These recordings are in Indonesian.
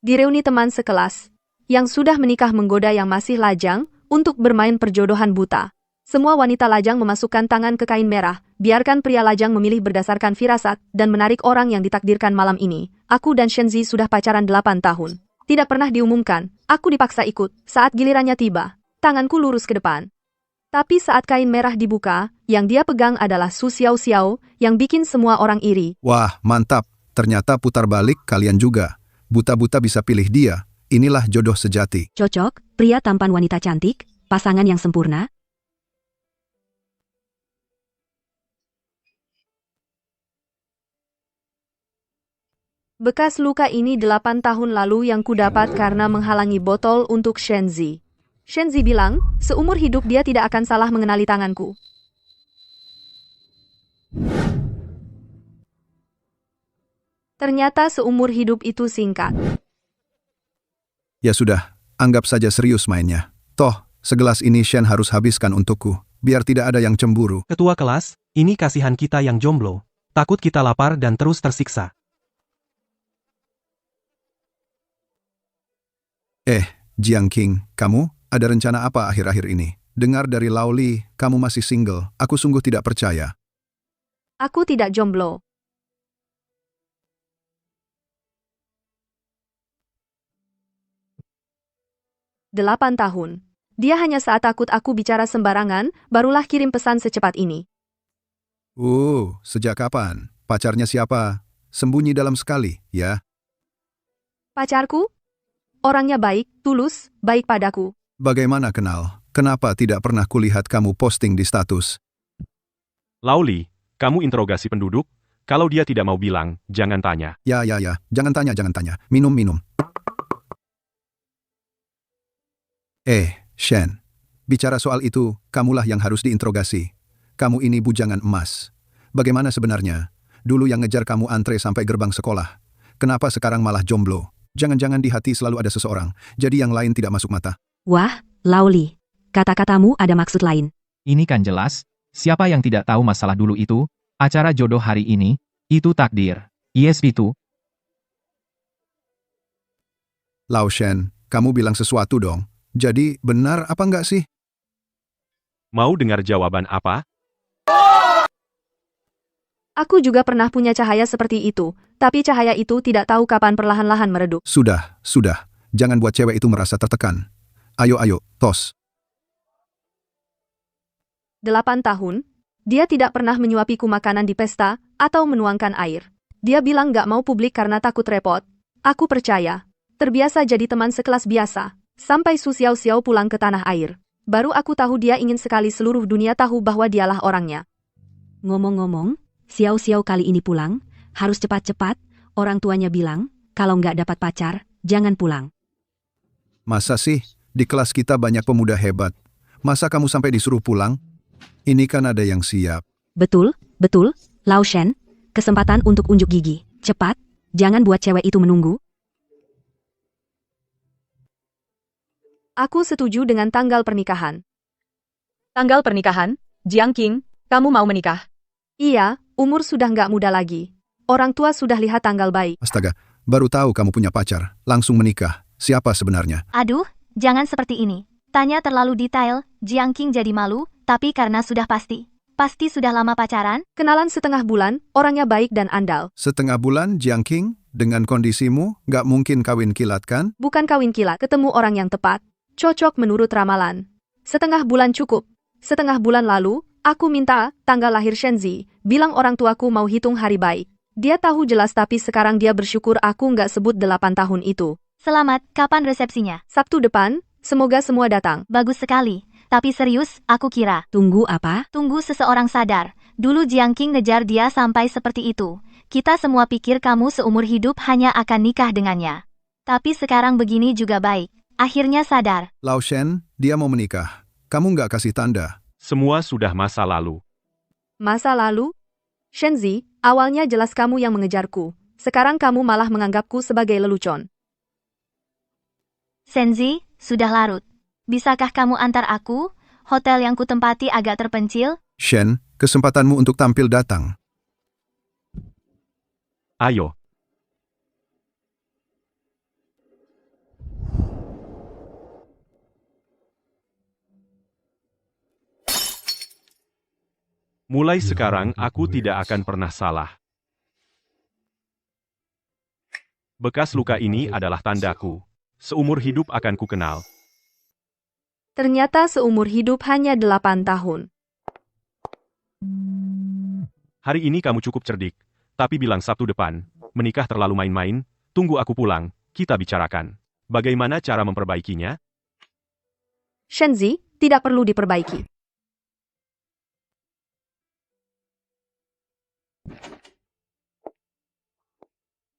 Di reuni teman sekelas, yang sudah menikah menggoda yang masih lajang untuk bermain perjodohan buta. Semua wanita lajang memasukkan tangan ke kain merah, biarkan pria lajang memilih berdasarkan firasat dan menarik orang yang ditakdirkan malam ini. Aku dan Shenzi sudah pacaran 8 tahun. Tidak pernah diumumkan, aku dipaksa ikut. Saat gilirannya tiba, tanganku lurus ke depan. Tapi saat kain merah dibuka, yang dia pegang adalah Su Xiao Xiao, yang bikin semua orang iri. Wah, mantap. Ternyata putar balik kalian juga. Buta-buta bisa pilih dia. Inilah jodoh sejati. Cocok, pria tampan wanita cantik, pasangan yang sempurna. Bekas luka ini 8 tahun lalu yang kudapat karena menghalangi botol untuk Shenzi. Shenzi bilang, seumur hidup dia tidak akan salah mengenali tanganku. Ternyata seumur hidup itu singkat. Ya sudah, anggap saja serius mainnya. Toh, segelas ini Shen harus habiskan untukku, biar tidak ada yang cemburu. Ketua kelas, ini kasihan kita yang jomblo. Takut kita lapar dan terus tersiksa. Jiang Qing, kamu ada rencana apa akhir-akhir ini? Dengar dari Lao Li, kamu masih single. Aku sungguh tidak percaya. Aku tidak jomblo. Delapan tahun. Dia hanya saat takut aku bicara sembarangan, barulah kirim pesan secepat ini. Sejak kapan? Pacarnya siapa? Sembunyi dalam sekali, ya? Pacarku? Orangnya baik, tulus, baik padaku. Bagaimana kenal? Kenapa tidak pernah kulihat kamu posting di status? Lao Li, kamu interogasi penduduk? Kalau dia tidak mau bilang, jangan tanya. Ya. Jangan tanya. Minum. Shen. Bicara soal itu, kamulah yang harus diinterogasi. Kamu ini bujangan emas. Bagaimana sebenarnya? Dulu yang ngejar kamu antre sampai gerbang sekolah. Kenapa sekarang malah jomblo? Jangan-jangan di hati selalu ada seseorang, jadi yang lain tidak masuk mata. Wah, Lao Li, kata-katamu ada maksud lain. Ini kan jelas, siapa yang tidak tahu masalah dulu itu? Acara jodoh hari ini, itu takdir. Yes itu. Lao Shen, kamu bilang sesuatu dong. Jadi, benar apa enggak sih? Mau dengar jawaban apa? Aku juga pernah punya cahaya seperti itu, tapi cahaya itu tidak tahu kapan perlahan-lahan meredup. Sudah. Jangan buat cewek itu merasa tertekan. Ayo, tos. 8 tahun, dia tidak pernah menyuapiku makanan di pesta, atau menuangkan air. Dia bilang gak mau publik karena takut repot. Aku percaya. Terbiasa jadi teman sekelas biasa. Sampai Su Xiao Xiao pulang ke tanah air. Baru aku tahu dia ingin sekali seluruh dunia tahu bahwa dialah orangnya. Ngomong-ngomong, Xiao Xiao kali ini pulang, harus cepat-cepat, orang tuanya bilang, kalau nggak dapat pacar, jangan pulang. Masa sih? Di kelas kita banyak pemuda hebat. Masa kamu sampai disuruh pulang? Ini kan ada yang siap. Betul, Lao Shen, kesempatan untuk unjuk gigi. Cepat, jangan buat cewek itu menunggu. Aku setuju dengan tanggal pernikahan. Tanggal pernikahan? Jiang Qing, kamu mau menikah? Iya, umur sudah nggak muda lagi. Orang tua sudah lihat tanggal baik. Astaga, baru tahu kamu punya pacar. Langsung menikah. Siapa sebenarnya? Aduh, jangan seperti ini. Tanya terlalu detail, Jiang Qing jadi malu, tapi karena sudah pasti. Pasti sudah lama pacaran? Kenalan setengah bulan, orangnya baik dan andal. Setengah bulan, Jiang Qing? Dengan kondisimu, nggak mungkin kawin kilat kan? Bukan kawin kilat, ketemu orang yang tepat. Cocok menurut ramalan. Setengah bulan cukup. Setengah bulan lalu, aku minta tanggal lahir Shenzi, bilang orang tuaku mau hitung hari baik. Dia tahu jelas tapi sekarang dia bersyukur aku nggak sebut 8 tahun itu. Selamat, kapan resepsinya? Sabtu depan, semoga semua datang. Bagus sekali. Tapi serius, aku kira. Tunggu apa? Tunggu seseorang sadar. Dulu Jiang Qing ngejar dia sampai seperti itu. Kita semua pikir kamu seumur hidup hanya akan nikah dengannya. Tapi sekarang begini juga baik. Akhirnya sadar. Lao Shen, dia mau menikah. Kamu nggak kasih tanda. Semua sudah masa lalu. Masa lalu? Shenzi, awalnya jelas kamu yang mengejarku. Sekarang kamu malah menganggapku sebagai lelucon. Shenzi, sudah larut. Bisakah kamu antar aku? Hotel yang kutempati agak terpencil. Shen, kesempatanmu untuk tampil datang. Ayo. Mulai sekarang aku tidak akan pernah salah. Bekas luka ini adalah tandaku. Seumur hidup akan kukenal. Ternyata seumur hidup hanya 8 tahun. Hari ini kamu cukup cerdik, tapi bilang Sabtu depan, menikah terlalu main-main, tunggu aku pulang, kita bicarakan. Bagaimana cara memperbaikinya? Shenzi, tidak perlu diperbaiki.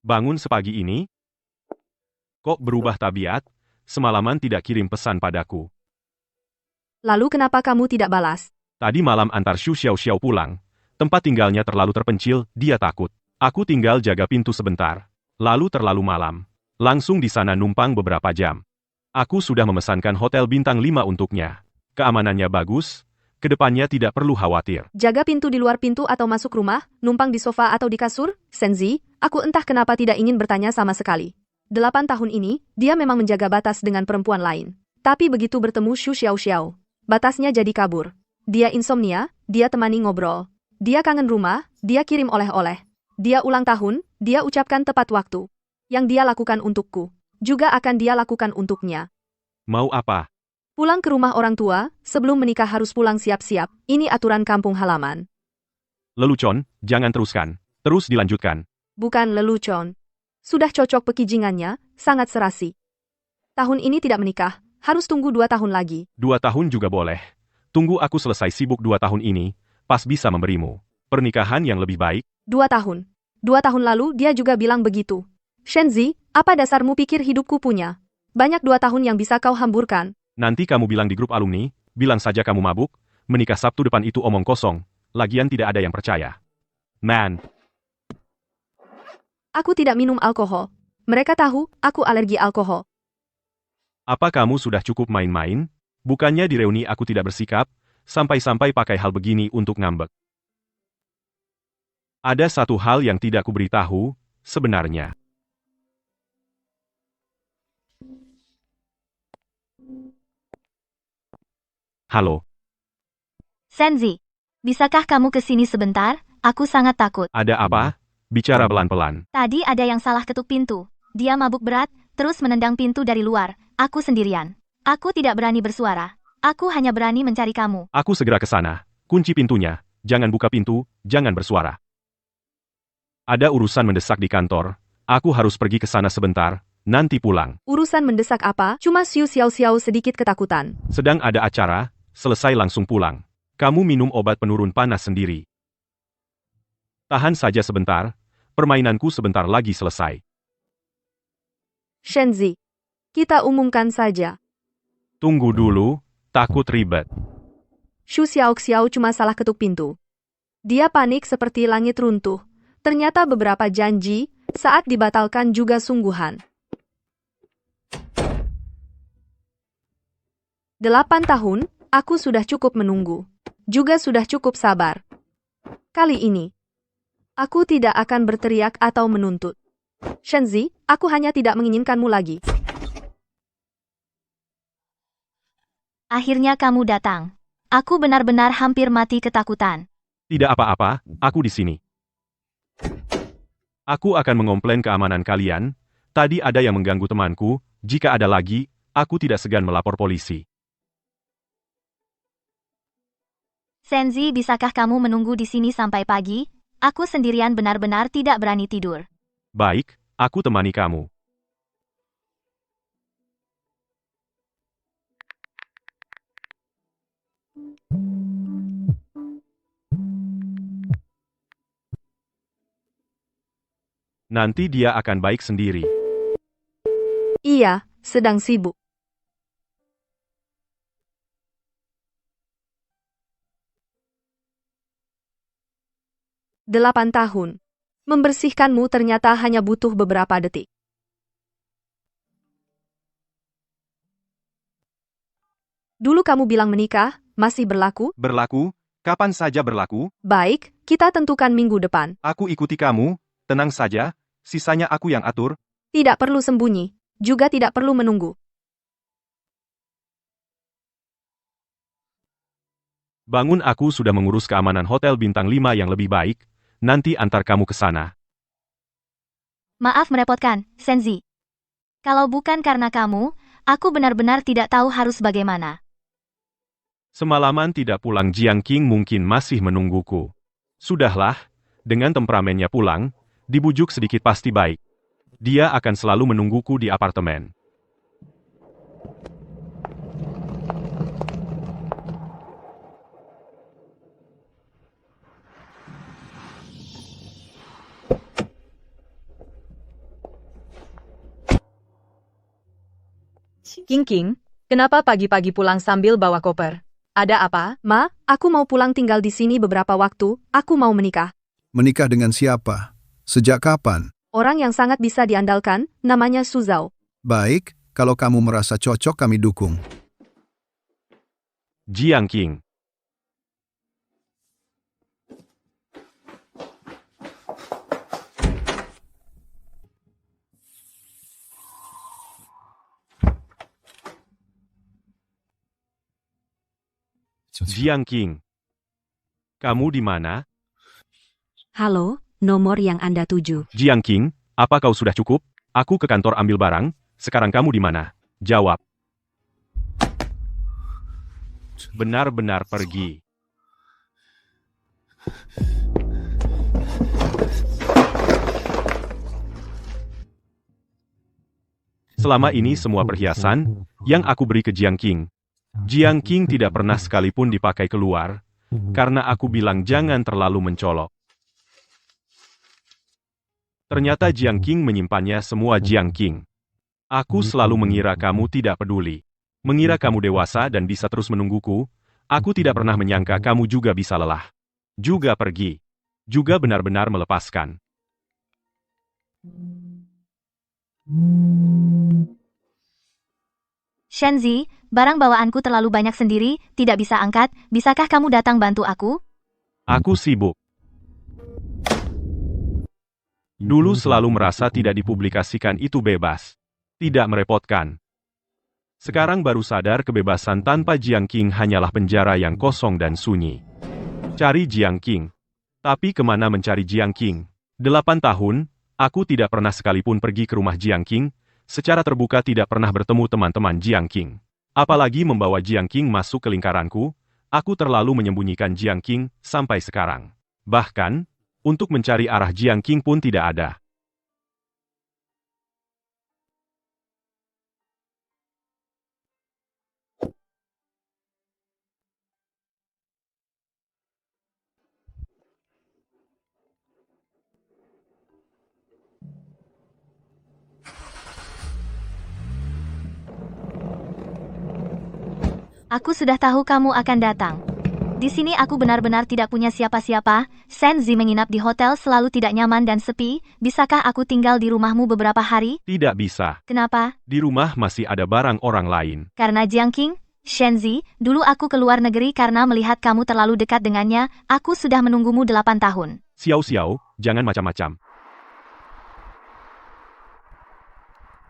Bangun sepagi ini? Kok berubah tabiat? Semalaman tidak kirim pesan padaku. Lalu kenapa kamu tidak balas? Tadi malam antar Xu Xiao pulang. Tempat tinggalnya terlalu terpencil, dia takut. Aku tinggal jaga pintu sebentar. Lalu terlalu malam. Langsung di sana numpang beberapa jam. Aku sudah memesankan hotel bintang 5 untuknya. Keamanannya bagus, kedepannya tidak perlu khawatir. Jaga pintu di luar pintu atau masuk rumah, numpang di sofa atau di kasur? Shenzi, aku entah kenapa tidak ingin bertanya sama sekali. 8 tahun ini, dia memang menjaga batas dengan perempuan lain. Tapi begitu bertemu Xu Xiao, batasnya jadi kabur. Dia insomnia, dia temani ngobrol. Dia kangen rumah, dia kirim oleh-oleh. Dia ulang tahun, dia ucapkan tepat waktu. Yang dia lakukan untukku, juga akan dia lakukan untuknya. Mau apa? Pulang ke rumah orang tua, sebelum menikah harus pulang siap-siap. Ini aturan kampung halaman. Lelucon, jangan teruskan. Terus dilanjutkan. Bukan lelucon. Sudah cocok pekijingannya, sangat serasi. Tahun ini tidak menikah, harus tunggu 2 tahun lagi. 2 tahun juga boleh. Tunggu aku selesai sibuk 2 tahun ini, pas bisa memberimu pernikahan yang lebih baik. 2 tahun. 2 tahun lalu dia juga bilang begitu. Shenzi, apa dasarmu pikir hidupku punya? Banyak 2 tahun yang bisa kau hamburkan. Nanti kamu bilang di grup alumni, bilang saja kamu mabuk, menikah Sabtu depan itu omong kosong, lagian tidak ada yang percaya. Man. Aku tidak minum alkohol. Mereka tahu, aku alergi alkohol. Apa kamu sudah cukup main-main? Bukannya di reuni aku tidak bersikap, sampai-sampai pakai hal begini untuk ngambek. Ada satu hal yang tidak kuberitahu, sebenarnya. Halo, Shenzi, bisakah kamu ke sini sebentar? Aku sangat takut. ada apa? Bicara pelan-pelan. Tadi ada yang salah ketuk pintu. Dia mabuk berat, terus menendang pintu dari luar. Aku sendirian. Aku tidak berani bersuara. Aku hanya berani mencari kamu. Aku segera ke sana. Kunci pintunya. Jangan buka pintu, jangan bersuara. Ada urusan mendesak di kantor. Aku harus pergi ke sana sebentar, nanti pulang. Urusan mendesak apa? Cuma Xu Xiao sedikit ketakutan. Sedang ada acara, selesai langsung pulang. Kamu minum obat penurun panas sendiri. Tahan saja sebentar, permainanku sebentar lagi selesai. Shenzi, kita umumkan saja. Tunggu dulu, takut ribet. Xu Xiao cuma salah ketuk pintu. Dia panik seperti langit runtuh. Ternyata beberapa janji, saat dibatalkan juga sungguhan. 8 tahun, aku sudah cukup menunggu. Juga sudah cukup sabar. Kali ini, aku tidak akan berteriak atau menuntut. Shenzi, aku hanya tidak menginginkanmu lagi. Akhirnya kamu datang. Aku benar-benar hampir mati ketakutan. Tidak apa-apa, aku di sini. Aku akan mengomplain keamanan kalian. Tadi ada yang mengganggu temanku, jika ada lagi, aku tidak segan melapor polisi. Shenzi, bisakah kamu menunggu di sini sampai pagi? Aku sendirian benar-benar tidak berani tidur. Baik, aku temani kamu. Nanti dia akan baik sendiri. Iya, sedang sibuk. Delapan tahun. Membersihkanmu ternyata hanya butuh beberapa detik. Dulu kamu bilang menikah, masih berlaku? Berlaku? Kapan saja berlaku? Baik, kita tentukan minggu depan. Aku ikuti kamu, tenang saja, sisanya aku yang atur. Tidak perlu sembunyi, juga tidak perlu menunggu. Bangun, aku sudah mengurus keamanan hotel bintang 5 yang lebih baik, nanti antar kamu ke sana. Maaf merepotkan, Senzi. Kalau bukan karena kamu, aku benar-benar tidak tahu harus bagaimana. Semalaman tidak pulang, Jiang Qing mungkin masih menungguku. Sudahlah, dengan temperamennya pulang, dibujuk sedikit pasti baik. Dia akan selalu menungguku di apartemen. King, kenapa pagi-pagi pulang sambil bawa koper? Ada apa? Ma, aku mau pulang tinggal di sini beberapa waktu, aku mau menikah. Menikah dengan siapa? Sejak kapan? Orang yang sangat bisa diandalkan, namanya Su Zhao. Baik, kalau kamu merasa cocok kami dukung. Jiang Qing. Jiang Qing. Kamu di mana? Halo, nomor yang Anda tuju. Jiang Qing, apa kau sudah cukup? Aku ke kantor ambil barang, sekarang kamu di mana? Jawab. Benar-benar pergi. Selama ini semua perhiasan yang aku beri ke Jiang Qing. Jiang Qing tidak pernah sekalipun dipakai keluar, karena aku bilang jangan terlalu mencolok. Ternyata Jiang Qing menyimpannya semua. Jiang Qing. Aku selalu mengira kamu tidak peduli. Mengira kamu dewasa dan bisa terus menungguku, aku tidak pernah menyangka kamu juga bisa lelah. Juga pergi. Juga benar-benar melepaskan. Shenzi, barang bawaanku terlalu banyak sendiri, tidak bisa angkat, bisakah kamu datang bantu aku? Aku sibuk. Dulu selalu merasa tidak dipublikasikan itu bebas. Tidak merepotkan. Sekarang baru sadar kebebasan tanpa Jiang Qing hanyalah penjara yang kosong dan sunyi. Cari Jiang Qing. Tapi kemana mencari Jiang Qing? 8 tahun, aku tidak pernah sekalipun pergi ke rumah Jiang Qing, secara terbuka tidak pernah bertemu teman-teman Jiang Qing. Apalagi membawa Jiang Qing masuk ke lingkaranku, aku terlalu menyembunyikan Jiang Qing sampai sekarang. Bahkan, untuk mencari arah Jiang Qing pun tidak ada. Aku sudah tahu kamu akan datang. Di sini aku benar-benar tidak punya siapa-siapa, Senzi menginap di hotel selalu tidak nyaman dan sepi, bisakah aku tinggal di rumahmu beberapa hari? Tidak bisa. Kenapa? Di rumah masih ada barang orang lain. Karena Jiang Qing? Shenzi, dulu aku keluar negeri karena melihat kamu terlalu dekat dengannya, aku sudah menunggumu 8 tahun. Xiao, jangan macam-macam.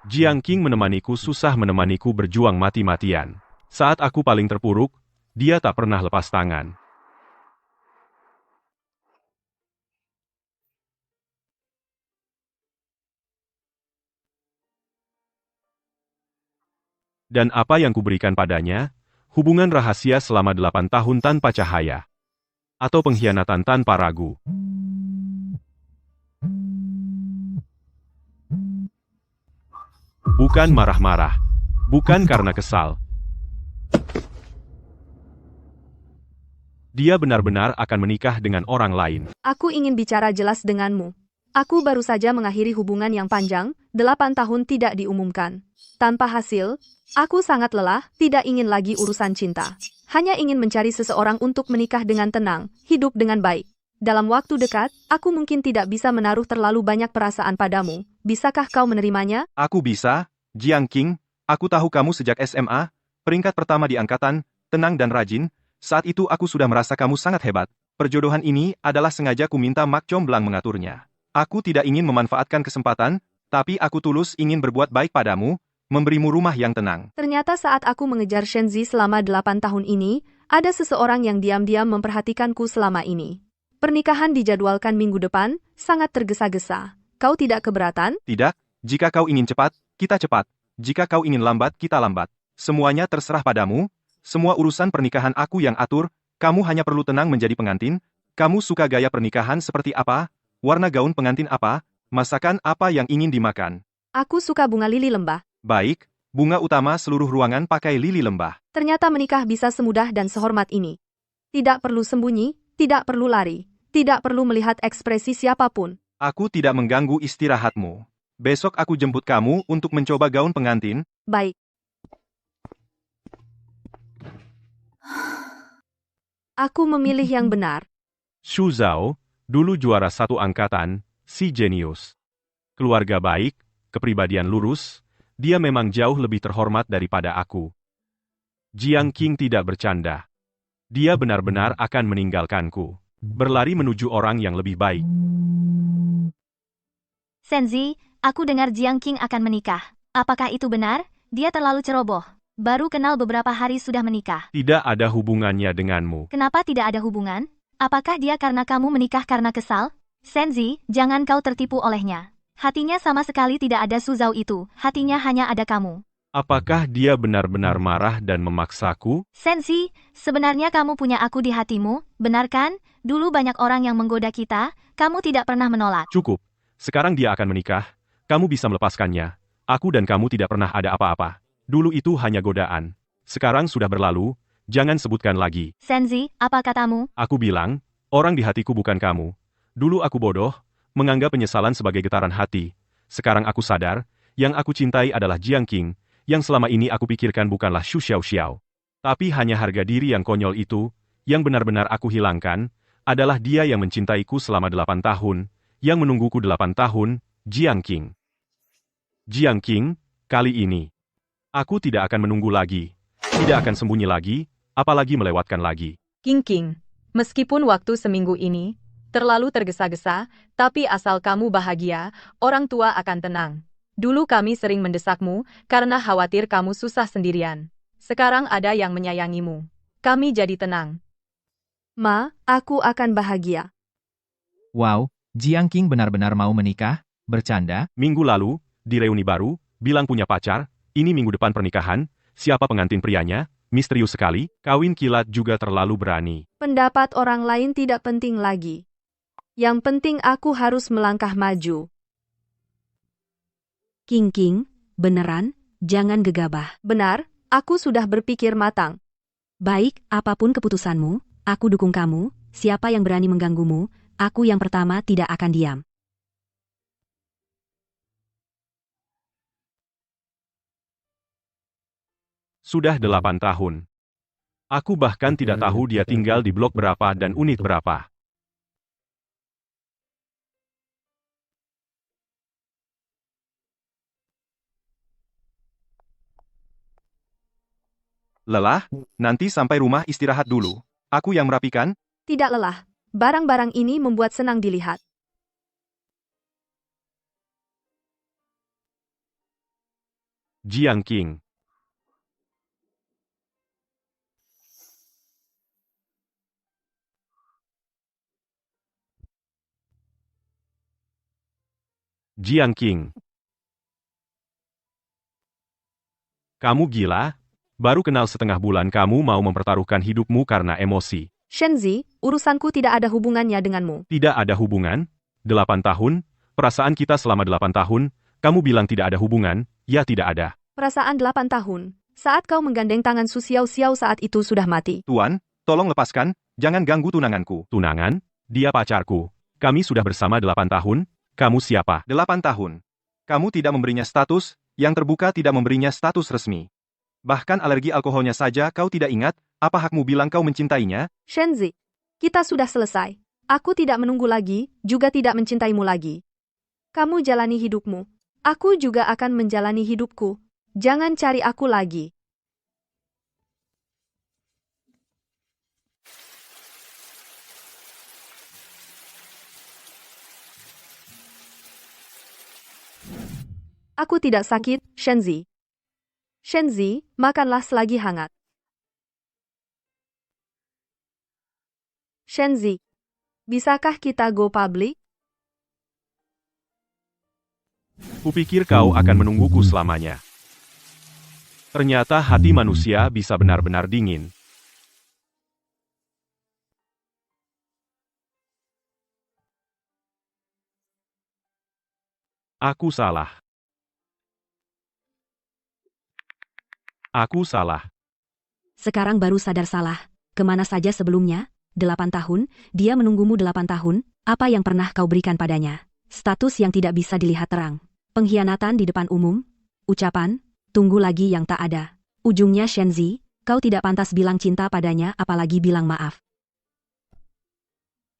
Jiang Qing menemaniku susah menemaniku berjuang mati-matian. Saat aku paling terpuruk, dia tak pernah lepas tangan. Dan apa yang kuberikan padanya? Hubungan rahasia selama 8 tahun tanpa cahaya. Atau pengkhianatan tanpa ragu. Bukan marah-marah. Bukan karena kesal. Dia benar-benar akan menikah dengan orang lain. Aku ingin bicara jelas denganmu. Aku baru saja mengakhiri hubungan yang panjang, 8 tahun tidak diumumkan. Tanpa hasil, aku sangat lelah, tidak ingin lagi urusan cinta. Hanya ingin mencari seseorang untuk menikah dengan tenang, hidup dengan baik. Dalam waktu dekat, aku mungkin tidak bisa menaruh terlalu banyak perasaan padamu. Bisakah kau menerimanya? Aku bisa, Jiang Qing. Aku tahu kamu sejak SMA, peringkat pertama di angkatan, tenang dan rajin. Saat itu aku sudah merasa kamu sangat hebat. Perjodohan ini adalah sengaja ku minta Mak Comblang mengaturnya. Aku tidak ingin memanfaatkan kesempatan, tapi aku tulus ingin berbuat baik padamu, memberimu rumah yang tenang. Ternyata saat aku mengejar Shenzi selama 8 tahun ini, ada seseorang yang diam-diam memperhatikanku selama ini. Pernikahan dijadwalkan minggu depan, sangat tergesa-gesa. Kau tidak keberatan? Tidak, jika kau ingin cepat, kita cepat. Jika kau ingin lambat, kita lambat. Semuanya terserah padamu. Semua urusan pernikahan aku yang atur, kamu hanya perlu tenang menjadi pengantin. Kamu suka gaya pernikahan seperti apa? Warna gaun pengantin apa? Masakan apa yang ingin dimakan? Aku suka bunga lili lembah. Baik, bunga utama seluruh ruangan pakai lili lembah. Ternyata menikah bisa semudah dan sehormat ini. Tidak perlu sembunyi, tidak perlu lari, tidak perlu melihat ekspresi siapapun. Aku tidak mengganggu istirahatmu. Besok aku jemput kamu untuk mencoba gaun pengantin. Baik. Aku memilih yang benar. Xu Zhao, dulu juara satu angkatan, si jenius. Keluarga baik, kepribadian lurus, dia memang jauh lebih terhormat daripada aku. Jiang Qing tidak bercanda. Dia benar-benar akan meninggalkanku. Berlari menuju orang yang lebih baik. Senzi, aku dengar Jiang Qing akan menikah. Apakah itu benar? Dia terlalu ceroboh. Baru kenal beberapa hari sudah menikah. Tidak ada hubungannya denganmu. Kenapa tidak ada hubungan? Apakah dia karena kamu menikah karena kesal? Senzi, jangan kau tertipu olehnya. Hatinya sama sekali tidak ada Su Zhao itu, hatinya hanya ada kamu. Apakah dia benar-benar marah dan memaksaku? Senzi, sebenarnya kamu punya aku di hatimu, benar kan? Dulu banyak orang yang menggoda kita, kamu tidak pernah menolak. Cukup. Sekarang dia akan menikah. Kamu bisa melepaskannya. Aku dan kamu tidak pernah ada apa-apa. Dulu itu hanya godaan. Sekarang sudah berlalu, jangan sebutkan lagi. Senzi, apa katamu? Aku bilang, orang di hatiku bukan kamu. Dulu aku bodoh, menganggap penyesalan sebagai getaran hati. Sekarang aku sadar, yang aku cintai adalah Jiang Qing, yang selama ini aku pikirkan bukanlah Xu Xiaoxiao. Tapi hanya harga diri yang konyol itu, yang benar-benar aku hilangkan, adalah dia yang mencintaiku selama 8 tahun, yang menungguku 8 tahun, Jiang Qing. Jiang Qing, kali ini, aku tidak akan menunggu lagi, tidak akan sembunyi lagi, apalagi melewatkan lagi. King, meskipun waktu seminggu ini terlalu tergesa-gesa, tapi asal kamu bahagia, orang tua akan tenang. Dulu kami sering mendesakmu karena khawatir kamu susah sendirian. Sekarang ada yang menyayangimu. Kami jadi tenang. Ma, aku akan bahagia. Wow, Jiang Qing benar-benar mau menikah? Bercanda? Minggu lalu, di reuni baru, bilang punya pacar, ini minggu depan pernikahan, siapa pengantin prianya? Misterius sekali, kawin kilat juga terlalu berani. Pendapat orang lain tidak penting lagi. Yang penting aku harus melangkah maju. King, beneran, jangan gegabah. Benar, aku sudah berpikir matang. Baik, apapun keputusanmu, aku dukung kamu, siapa yang berani mengganggumu, aku yang pertama tidak akan diam. Sudah 8 tahun. Aku bahkan tidak tahu dia tinggal di blok berapa dan unit berapa. Lelah? Nanti sampai rumah istirahat dulu. Aku yang merapikan? Tidak lelah. Barang-barang ini membuat senang dilihat. Jiang Qing. Jiang Qing. Kamu gila? Baru kenal setengah bulan kamu mau mempertaruhkan hidupmu karena emosi. Shenzi, urusanku tidak ada hubungannya denganmu. Tidak ada hubungan? 8 tahun? Perasaan kita selama 8 tahun? Kamu bilang tidak ada hubungan? Ya tidak ada. Perasaan 8 tahun. Saat kau menggandeng tangan Su Xiaoxiao saat itu sudah mati. Tuan, tolong lepaskan, jangan ganggu tunanganku. Tunangan? Dia pacarku. Kami sudah bersama 8 tahun. Kamu siapa? 8 tahun. Kamu tidak memberinya status, yang terbuka tidak memberinya status resmi. Bahkan alergi alkoholnya saja kau tidak ingat, apa hakmu bilang kau mencintainya? Shenzi, kita sudah selesai. Aku tidak menunggu lagi, juga tidak mencintaimu lagi. Kamu jalani hidupmu. Aku juga akan menjalani hidupku. Jangan cari aku lagi. Aku tidak sakit, Shenzi. Shenzi, makanlah selagi hangat. Shenzi, bisakah kita go public? Kupikir kau akan menungguku selamanya. Ternyata hati manusia bisa benar-benar dingin. Aku salah. Aku salah. Sekarang baru sadar salah. Kemana saja sebelumnya? 8 tahun, dia menunggumu 8 tahun, apa yang pernah kau berikan padanya? Status yang tidak bisa dilihat terang. Pengkhianatan di depan umum. Ucapan, tunggu lagi yang tak ada. Ujungnya Shenzi, kau tidak pantas bilang cinta padanya apalagi bilang maaf.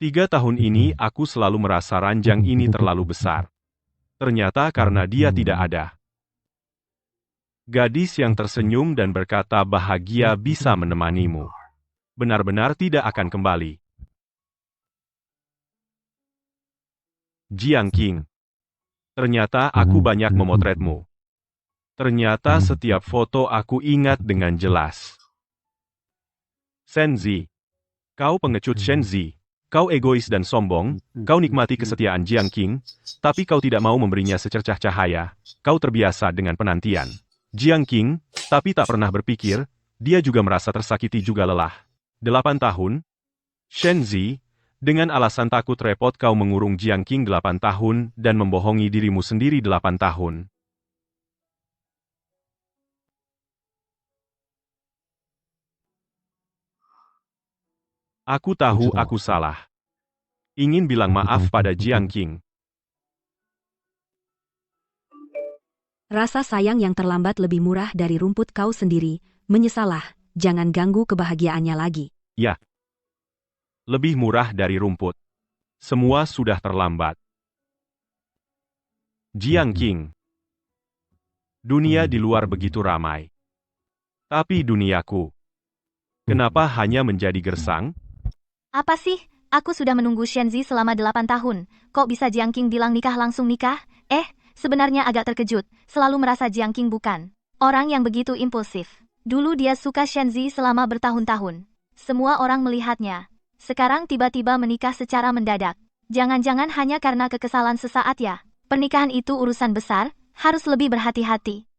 3 tahun ini aku selalu merasa ranjang ini terlalu besar. Ternyata karena dia tidak ada. Gadis yang tersenyum dan berkata bahagia bisa menemanimu. Benar-benar tidak akan kembali. Jiang Qing. Ternyata aku banyak memotretmu. Ternyata setiap foto aku ingat dengan jelas. Shenzi. Kau pengecut Shenzi. Kau egois dan sombong, kau nikmati kesetiaan Jiang Qing, tapi kau tidak mau memberinya secercah cahaya, kau terbiasa dengan penantian. Jiang Qing, tapi tak pernah berpikir, dia juga merasa tersakiti juga lelah. 8 tahun? Shenzi, dengan alasan takut repot kau mengurung Jiang Qing 8 tahun dan membohongi dirimu sendiri 8 tahun. Aku tahu aku salah. Ingin bilang maaf pada Jiang Qing. Rasa sayang yang terlambat lebih murah dari rumput kau sendiri. Menyesalah, jangan ganggu kebahagiaannya lagi. Ya. Lebih murah dari rumput. Semua sudah terlambat. Jiang Qing. Dunia di luar begitu ramai. Tapi duniaku. Kenapa hanya menjadi gersang? Apa sih? Aku sudah menunggu Shenzi selama 8 tahun. Kok bisa Jiang Qing bilang nikah langsung nikah? Sebenarnya agak terkejut. Selalu merasa Jiang Qing bukan orang yang begitu impulsif. Dulu dia suka Shenzi selama bertahun-tahun. Semua orang melihatnya. Sekarang tiba-tiba menikah secara mendadak. Jangan-jangan hanya karena kekesalan sesaat ya? Pernikahan itu urusan besar, harus lebih berhati-hati.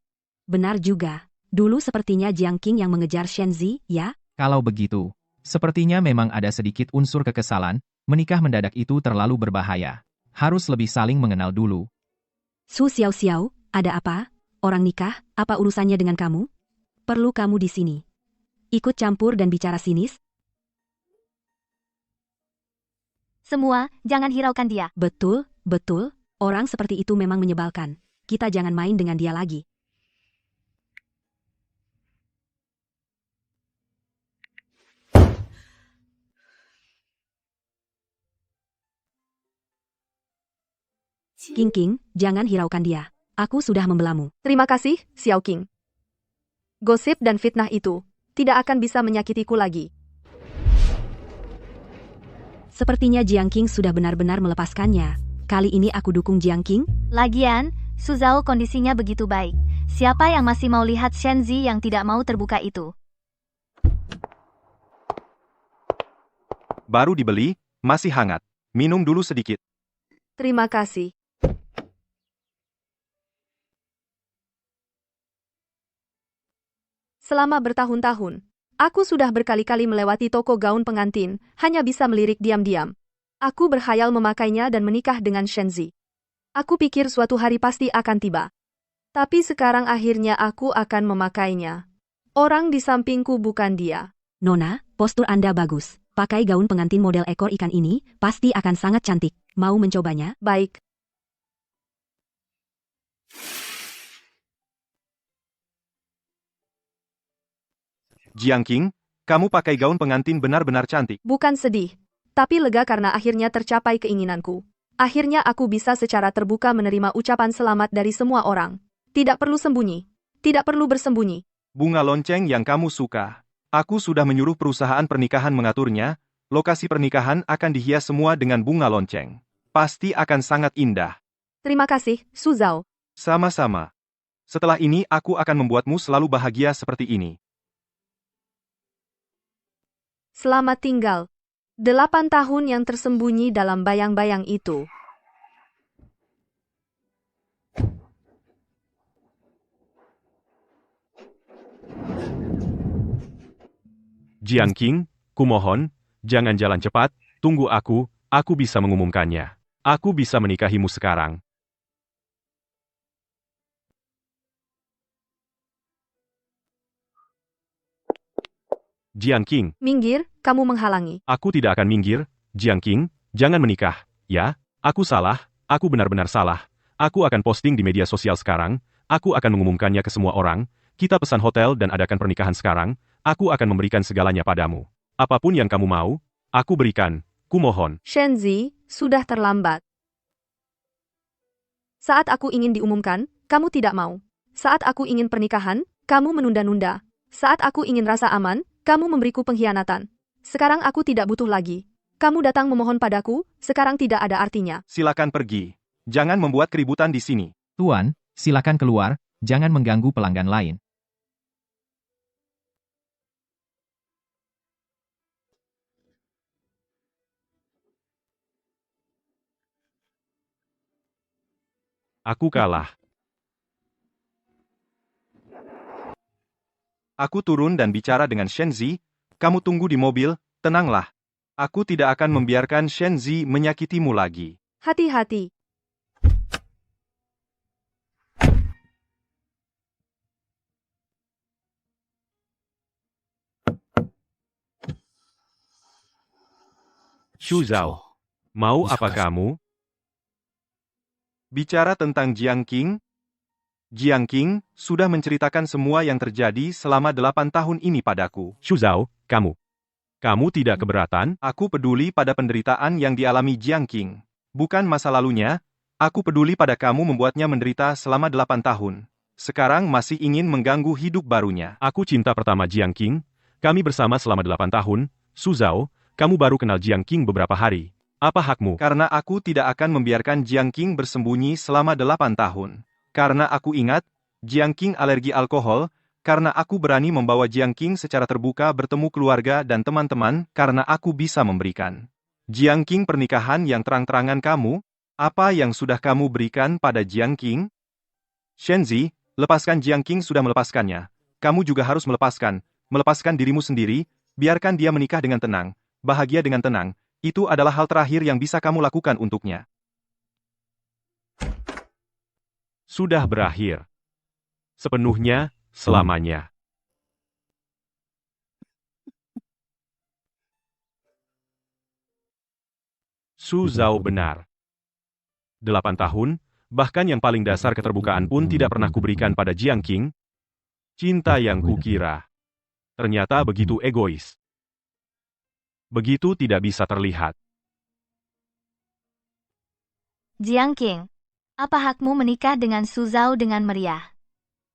Benar juga. Dulu sepertinya Jiang Qing yang mengejar Shenzi, ya? Kalau begitu, sepertinya memang ada sedikit unsur kekesalan, menikah mendadak itu terlalu berbahaya. Harus lebih saling mengenal dulu. Su Xiao, ada apa? Orang nikah, apa urusannya dengan kamu? Perlu kamu di sini. Ikut campur dan bicara sinis? Semua, jangan hiraukan dia. Betul, betul. Orang seperti itu memang menyebalkan. Kita jangan main dengan dia lagi. King, jangan hiraukan dia. Aku sudah membelamu. Terima kasih, Xiao Qing. Gosip dan fitnah itu tidak akan bisa menyakitiku lagi. Sepertinya Jiang Qing sudah benar-benar melepaskannya. Kali ini aku dukung Jiang Qing. Lagian, Su Zhao kondisinya begitu baik. Siapa yang masih mau lihat Shenzi yang tidak mau terbuka itu? Baru dibeli, masih hangat. Minum dulu sedikit. Terima kasih. Selama bertahun-tahun, aku sudah berkali-kali melewati toko gaun pengantin, hanya bisa melirik diam-diam. Aku berkhayal memakainya dan menikah dengan Shenzi. Aku pikir suatu hari pasti akan tiba. Tapi sekarang akhirnya aku akan memakainya. Orang di sampingku bukan dia. Nona, postur Anda bagus. Pakai gaun pengantin model ekor ikan ini, pasti akan sangat cantik. Mau mencobanya? Baik. Jiang Qing, kamu pakai gaun pengantin benar-benar cantik. Bukan sedih, tapi lega karena akhirnya tercapai keinginanku. Akhirnya aku bisa secara terbuka menerima ucapan selamat dari semua orang. Tidak perlu sembunyi. Tidak perlu bersembunyi. Bunga lonceng yang kamu suka. Aku sudah menyuruh perusahaan pernikahan mengaturnya. Lokasi pernikahan akan dihias semua dengan bunga lonceng. Pasti akan sangat indah. Terima kasih, Su Zhao. Sama-sama. Setelah ini aku akan membuatmu selalu bahagia seperti ini. Selamat tinggal. 8 tahun yang tersembunyi dalam bayang-bayang itu. Jiang Qing, kumohon, jangan jalan cepat, tunggu aku bisa mengumumkannya. Aku bisa menikahimu sekarang. Jiang Qing, Minggir, kamu menghalangi. aku tidak akan minggir. Jiang Qing, jangan menikah. Ya, aku salah, aku benar-benar salah. Aku akan posting di media sosial sekarang, aku akan mengumumkannya ke semua orang, kita pesan hotel dan adakan pernikahan sekarang, aku akan memberikan segalanya padamu. Apapun yang kamu mau, aku berikan, kumohon. Shenzi, sudah terlambat. Saat aku ingin diumumkan, kamu tidak mau. Saat aku ingin pernikahan, kamu menunda-nunda. Saat aku ingin rasa aman, kamu memberiku pengkhianatan. Sekarang aku tidak butuh lagi. Kamu datang memohon padaku, sekarang tidak ada artinya. Silakan pergi. Jangan membuat keributan di sini. Tuan, silakan keluar, jangan mengganggu pelanggan lain. Aku kalah. Aku turun dan bicara dengan Shenzi, kamu tunggu di mobil, tenanglah. Aku tidak akan membiarkan Shenzi menyakitimu lagi. Hati-hati. Xu Zhao, mau apa kamu? Bicara tentang Jiang Qing? Jiang Qing sudah menceritakan semua yang terjadi selama 8 tahun ini padaku. Xu Zhao, kamu tidak keberatan? Aku peduli pada penderitaan yang dialami Jiang Qing. Bukan masa lalunya, aku peduli pada kamu membuatnya menderita selama 8 tahun. Sekarang masih ingin mengganggu hidup barunya. Aku cinta pertama Jiang Qing, kami bersama selama 8 tahun, Xu Zhao, kamu baru kenal Jiang Qing beberapa hari. Apa hakmu? Karena aku tidak akan membiarkan Jiang Qing bersembunyi selama 8 tahun. Karena aku ingat, Jiang Qing alergi alkohol, karena aku berani membawa Jiang Qing secara terbuka bertemu keluarga dan teman-teman, karena aku bisa memberikan. Jiang Qing pernikahan yang terang-terangan kamu, apa yang sudah kamu berikan pada Jiang Qing? Shenzi, lepaskan Jiang Qing sudah melepaskannya. Kamu juga harus melepaskan dirimu sendiri, biarkan dia menikah dengan tenang, bahagia dengan tenang, itu adalah hal terakhir yang bisa kamu lakukan untuknya. Sudah berakhir. Sepenuhnya, selamanya. Xu Zhao benar. 8 tahun, bahkan yang paling dasar keterbukaan pun tidak pernah kuberikan pada Jiang Qing. Cinta yang kukira. Ternyata begitu egois. Begitu tidak bisa terlihat. Jiang Qing, apa hakmu menikah dengan Xu Zhao dengan meriah?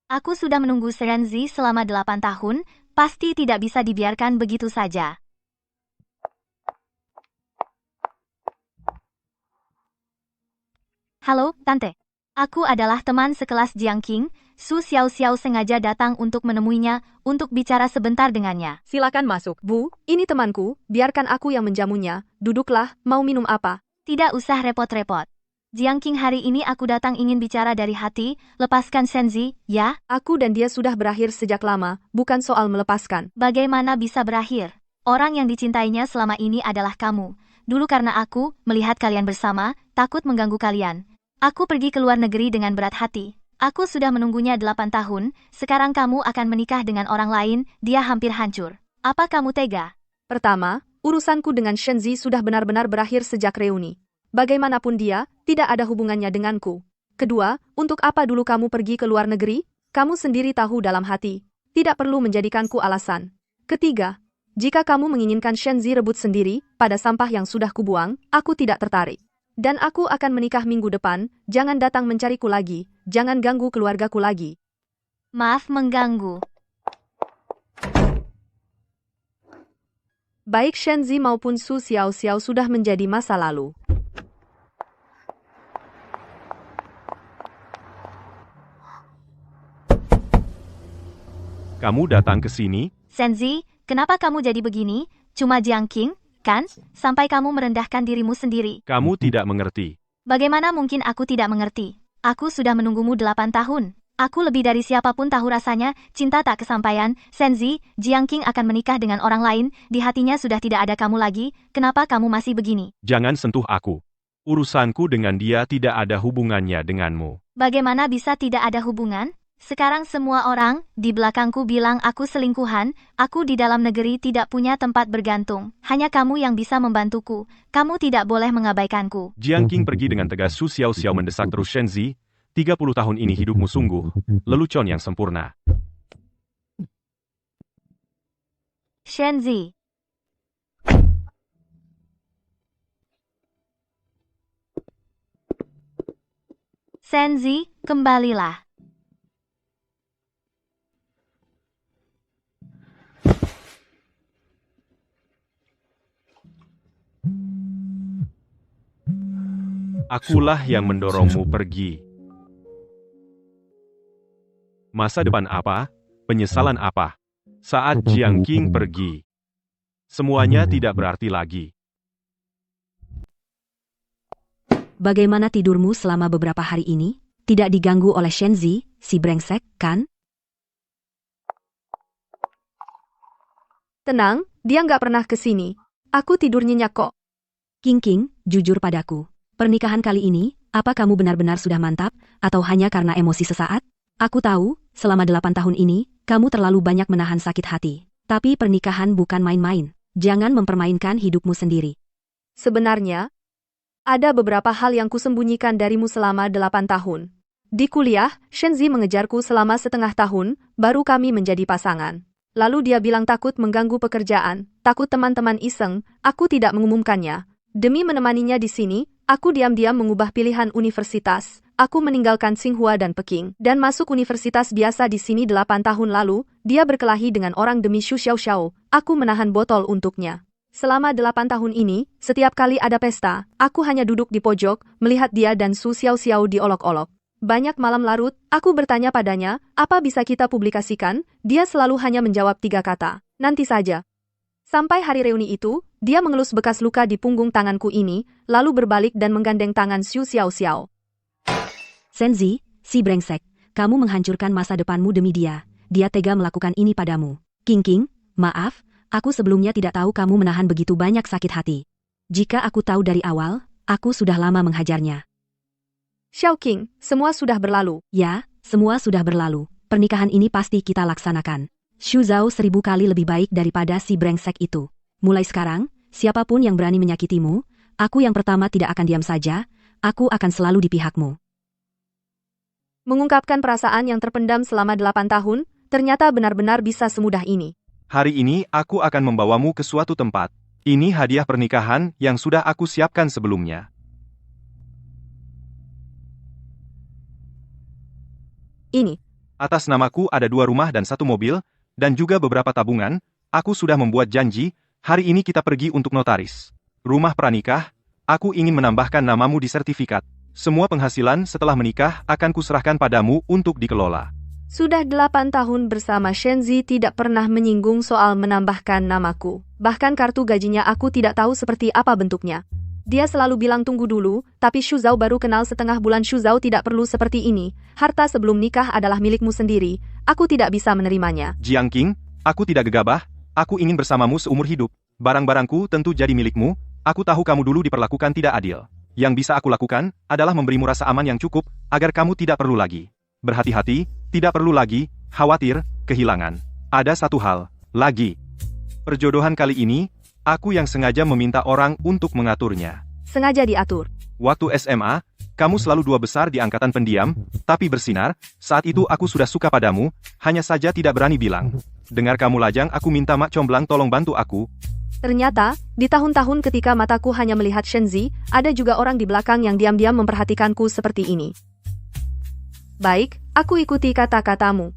Aku sudah menunggu Shenzi selama 8 tahun, pasti tidak bisa dibiarkan begitu saja. Halo, Tante. Aku adalah teman sekelas Jiang Qing. Su Xiao sengaja datang untuk menemuinya, untuk bicara sebentar dengannya. Silakan masuk. Bu, ini temanku, biarkan aku yang menjamunya. Duduklah, mau minum apa? Tidak usah repot-repot. Jiang Qing, hari ini aku datang ingin bicara dari hati, lepaskan Shenzi, ya? Aku dan dia sudah berakhir sejak lama, bukan soal melepaskan. Bagaimana bisa berakhir? Orang yang dicintainya selama ini adalah kamu. Dulu karena aku melihat kalian bersama, takut mengganggu kalian. Aku pergi ke luar negeri dengan berat hati. Aku sudah menunggunya 8 tahun, sekarang kamu akan menikah dengan orang lain, dia hampir hancur. Apa kamu tega? Pertama, urusanku dengan Shenzi sudah benar-benar berakhir sejak reuni. Bagaimanapun dia, tidak ada hubungannya denganku. Kedua, untuk apa dulu kamu pergi ke luar negeri? Kamu sendiri tahu dalam hati. Tidak perlu menjadikanku alasan. Ketiga, jika kamu menginginkan Shenzi rebut sendiri, pada sampah yang sudah kubuang, aku tidak tertarik. Dan aku akan menikah minggu depan, jangan datang mencariku lagi, jangan ganggu keluargaku lagi. Maaf mengganggu. Baik Shenzi maupun Su Xiao sudah menjadi masa lalu. Kamu datang ke sini? Shenzi, kenapa kamu jadi begini? Cuma Jiang Qing? kan? Sampai kamu merendahkan dirimu sendiri. Kamu tidak mengerti. Bagaimana mungkin aku tidak mengerti? Aku sudah menunggumu 8 tahun. Aku lebih dari siapapun tahu rasanya, cinta tak kesampaian. Shenzi, Jiang Qing akan menikah dengan orang lain, di hatinya sudah tidak ada kamu lagi, kenapa kamu masih begini? Jangan sentuh aku. Urusanku dengan dia tidak ada hubungannya denganmu. Bagaimana bisa tidak ada hubungan? Sekarang semua orang di belakangku bilang aku selingkuhan, aku di dalam negeri tidak punya tempat bergantung. Hanya kamu yang bisa membantuku, kamu tidak boleh mengabaikanku. Jiang Qing pergi dengan tegas. Su Xiao mendesak terus Shenzi. 30 tahun ini hidupmu sungguh lelucon yang sempurna. Shenzi. Shenzi, kembalilah. Akulah yang mendorongmu pergi. Masa depan apa? Penyesalan apa? Saat Jiang Qing pergi, semuanya tidak berarti lagi. Bagaimana tidurmu selama beberapa hari ini? Tidak diganggu oleh Shenzi, si brengsek, kan? Tenang, dia nggak pernah ke sini. Aku tidur nyenyak kok. King, jujur padaku. Pernikahan kali ini, apa kamu benar-benar sudah mantap, atau hanya karena emosi sesaat? Aku tahu, selama 8 tahun ini, kamu terlalu banyak menahan sakit hati. Tapi pernikahan bukan main-main. Jangan mempermainkan hidupmu sendiri. Sebenarnya, ada beberapa hal yang kusembunyikan darimu selama 8 tahun. Di kuliah, Shenzi mengejarku selama setengah tahun, baru kami menjadi pasangan. Lalu dia bilang takut mengganggu pekerjaan, takut teman-teman iseng, aku tidak mengumumkannya. Demi menemaninya di sini, aku diam-diam mengubah pilihan universitas. Aku meninggalkan Tsinghua dan Peking, dan masuk universitas biasa di sini 8 tahun lalu. Dia berkelahi dengan orang demi Xu Xiao. Aku menahan botol untuknya. Selama 8 tahun ini, setiap kali ada pesta, aku hanya duduk di pojok, melihat dia dan Su Xiao diolok-olok. Banyak malam larut, aku bertanya padanya, apa bisa kita publikasikan? Dia selalu hanya menjawab 3 kata, nanti saja. Sampai hari reuni itu, dia mengelus bekas luka di punggung tanganku ini, lalu berbalik dan menggandeng tangan Xu Xiao. Shenzi, si brengsek, kamu menghancurkan masa depanmu demi dia. Dia tega melakukan ini padamu. King, maaf, aku sebelumnya tidak tahu kamu menahan begitu banyak sakit hati. Jika aku tahu dari awal, aku sudah lama menghajarnya. Xiao Qing, semua sudah berlalu. Ya, semua sudah berlalu. Pernikahan ini pasti kita laksanakan. Xu Zhao 1000 kali lebih baik daripada si brengsek itu. Mulai sekarang, siapapun yang berani menyakitimu, aku yang pertama tidak akan diam saja, aku akan selalu di pihakmu. Mengungkapkan perasaan yang terpendam selama 8 tahun, ternyata benar-benar bisa semudah ini. Hari ini aku akan membawamu ke suatu tempat. Ini hadiah pernikahan yang sudah aku siapkan sebelumnya. Ini. Atas namaku ada 2 rumah dan 1 mobil, dan juga beberapa tabungan. Aku sudah membuat janji, hari ini kita pergi untuk notaris. Rumah pranikah, aku ingin menambahkan namamu di sertifikat. Semua penghasilan setelah menikah akan kuserahkan padamu untuk dikelola. Sudah 8 tahun bersama Shenzi tidak pernah menyinggung soal menambahkan namaku. Bahkan kartu gajinya aku tidak tahu seperti apa bentuknya. Dia selalu bilang tunggu dulu, tapi Xu Zhao baru kenal setengah bulan. Xu Zhao tidak perlu seperti ini. Harta sebelum nikah adalah milikmu sendiri. Aku tidak bisa menerimanya. Jiang Qing, aku tidak gegabah, aku ingin bersamamu seumur hidup. Barang-barangku tentu jadi milikmu, aku tahu kamu dulu diperlakukan tidak adil. Yang bisa aku lakukan, adalah memberimu rasa aman yang cukup, agar kamu tidak perlu lagi berhati-hati, tidak perlu lagi khawatir kehilangan. Ada satu hal lagi. Perjodohan kali ini, aku yang sengaja meminta orang untuk mengaturnya. Sengaja diatur. Waktu SMA, kamu selalu 2 besar di angkatan pendiam, tapi bersinar. Saat itu aku sudah suka padamu, hanya saja tidak berani bilang. Dengar kamu lajang, aku minta Mak Comblang tolong bantu aku. Ternyata, di tahun-tahun ketika mataku hanya melihat Shenzi, ada juga orang di belakang yang diam-diam memperhatikanku seperti ini. Baik, aku ikuti kata-katamu.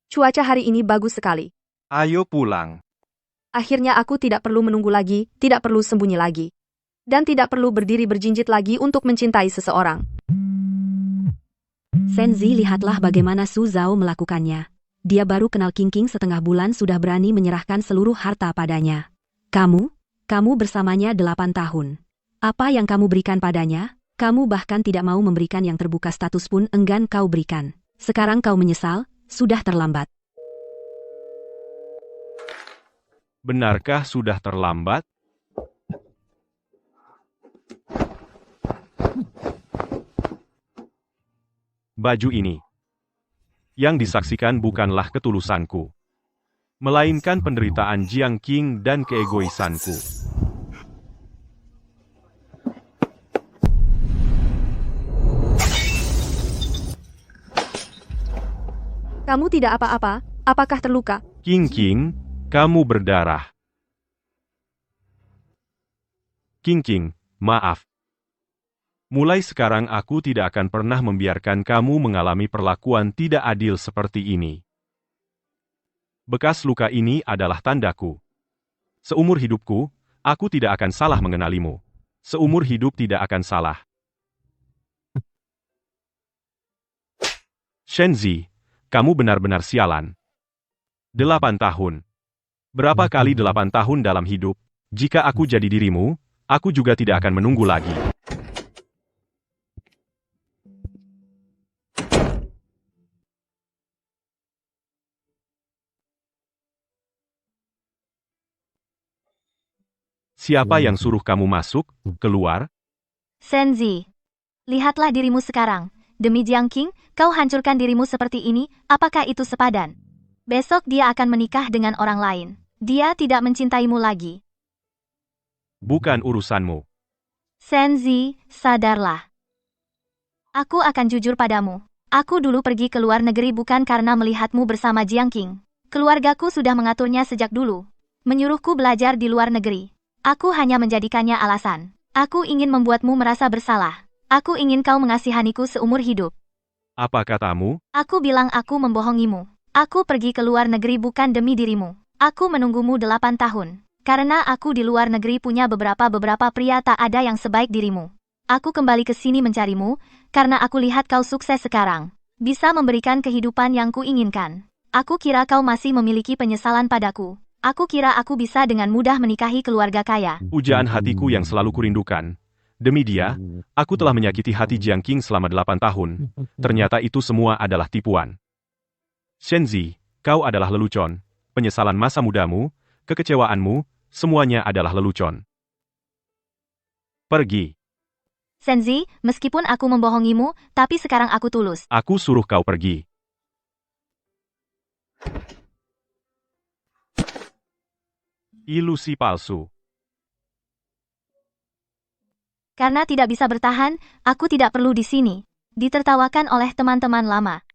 Cuaca hari ini bagus sekali. Ayo pulang. Akhirnya aku tidak perlu menunggu lagi, tidak perlu sembunyi lagi. Dan tidak perlu berdiri berjinjit lagi untuk mencintai seseorang. Shenzi, lihatlah bagaimana Xu Zhao melakukannya. Dia baru kenal King King setengah bulan sudah berani menyerahkan seluruh harta padanya. Kamu bersamanya 8 tahun. Apa yang kamu berikan padanya? Kamu bahkan tidak mau memberikan yang terbuka status pun enggan kau berikan. Sekarang kau menyesal, sudah terlambat. Benarkah sudah terlambat? Baju ini yang disaksikan bukanlah ketulusanku, melainkan penderitaan Jiang Qing dan keegoisanku. Kamu tidak apa-apa, apakah terluka? King King, kamu berdarah. King King, maaf. Mulai sekarang aku tidak akan pernah membiarkan kamu mengalami perlakuan tidak adil seperti ini. Bekas luka ini adalah tandaku. Seumur hidupku, aku tidak akan salah mengenalimu. Seumur hidup tidak akan salah. Shenzi, kamu benar-benar sialan. 8 tahun. Berapa kali 8 tahun dalam hidup? Jika aku jadi dirimu, aku juga tidak akan menunggu lagi. Siapa yang suruh kamu masuk, keluar? Shenzi, lihatlah dirimu sekarang. Demi Jiang Qing, kau hancurkan dirimu seperti ini, apakah itu sepadan? Besok dia akan menikah dengan orang lain. Dia tidak mencintaimu lagi. Bukan urusanmu. Shenzi, sadarlah. Aku akan jujur padamu. Aku dulu pergi ke luar negeri bukan karena melihatmu bersama Jiang Qing. Keluargaku sudah mengaturnya sejak dulu. Menyuruhku belajar di luar negeri. Aku hanya menjadikannya alasan. Aku ingin membuatmu merasa bersalah. Aku ingin kau mengasihaniku seumur hidup. Apa katamu? Aku bilang aku membohongimu. Aku pergi ke luar negeri bukan demi dirimu. Aku menunggumu 8 tahun. Karena aku di luar negeri punya beberapa pria tak ada yang sebaik dirimu. Aku kembali ke sini mencarimu, karena aku lihat kau sukses sekarang. Bisa memberikan kehidupan yang kuinginkan. Aku kira kau masih memiliki penyesalan padaku. Aku kira aku bisa dengan mudah menikahi keluarga kaya. Pujaan hatiku yang selalu kurindukan. Demi dia, aku telah menyakiti hati Jiang Qing selama 8 tahun. Ternyata itu semua adalah tipuan. Shenzi, kau adalah lelucon. Penyesalan masa mudamu, kekecewaanmu, semuanya adalah lelucon. Pergi. Shenzi, meskipun aku membohongimu, tapi sekarang aku tulus. Aku suruh kau pergi. Ilusi palsu. Karena tidak bisa bertahan, aku tidak perlu di sini. Ditertawakan oleh teman-teman lama.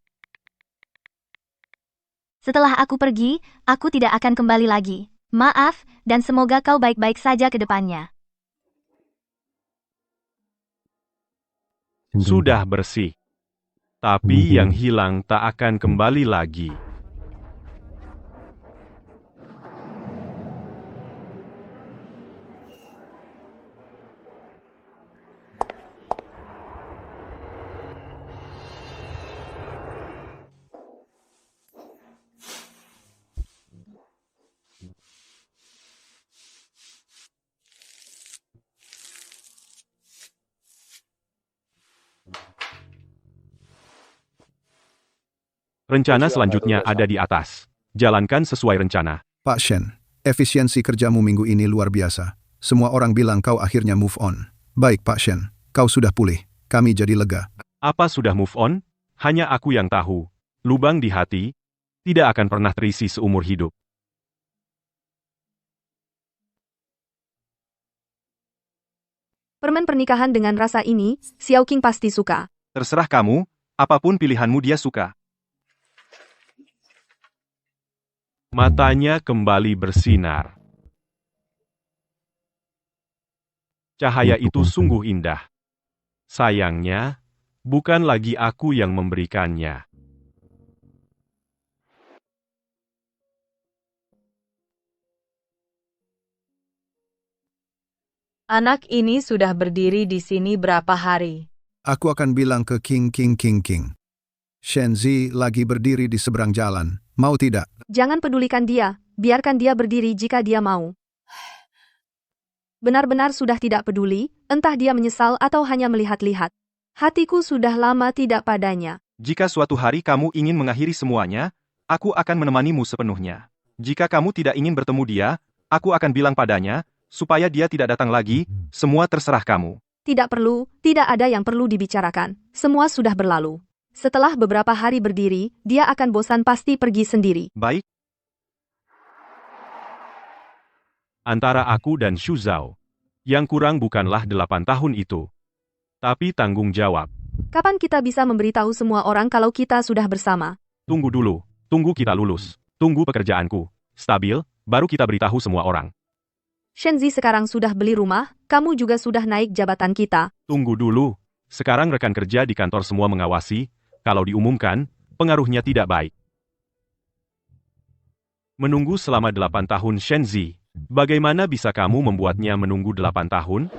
Setelah aku pergi, aku tidak akan kembali lagi. Maaf, dan semoga kau baik-baik saja ke depannya. Sudah bersih. Tapi yang hilang tak akan kembali lagi. Rencana selanjutnya ada di atas. Jalankan sesuai rencana. Pak Shen, efisiensi kerjamu minggu ini luar biasa. Semua orang bilang kau akhirnya move on. Baik Pak Shen, kau sudah pulih. Kami jadi lega. Apa sudah move on? Hanya aku yang tahu. Lubang di hati tidak akan pernah terisi seumur hidup. Permen pernikahan dengan rasa ini, Xiao Qing pasti suka. Terserah kamu, apapun pilihanmu dia suka. Matanya kembali bersinar. Cahaya itu sungguh indah. Sayangnya, bukan lagi aku yang memberikannya. Anak ini sudah berdiri di sini berapa hari? Aku akan bilang ke King. Shenzi lagi berdiri di seberang jalan. Mau tidak? Jangan pedulikan dia, biarkan dia berdiri jika dia mau. Benar-benar sudah tidak peduli, entah dia menyesal atau hanya melihat-lihat. Hatiku sudah lama tidak padanya. Jika suatu hari kamu ingin mengakhiri semuanya, aku akan menemanimu sepenuhnya. Jika kamu tidak ingin bertemu dia, aku akan bilang padanya, supaya dia tidak datang lagi, semua terserah kamu. Tidak perlu, tidak ada yang perlu dibicarakan. Semua sudah berlalu. Setelah beberapa hari berdiri, dia akan bosan pasti pergi sendiri. Baik. Antara aku dan Xu Zhao. Yang kurang bukanlah 8 tahun itu. Tapi tanggung jawab. Kapan kita bisa memberitahu semua orang kalau kita sudah bersama? Tunggu dulu. Tunggu kita lulus. Tunggu pekerjaanku stabil, baru kita beritahu semua orang. Shenzi sekarang sudah beli rumah, kamu juga sudah naik jabatan kita. Tunggu dulu. Sekarang rekan kerja di kantor semua mengawasi, kalau diumumkan, pengaruhnya tidak baik. Menunggu selama 8 tahun Shenzi. Bagaimana bisa kamu membuatnya menunggu 8 tahun?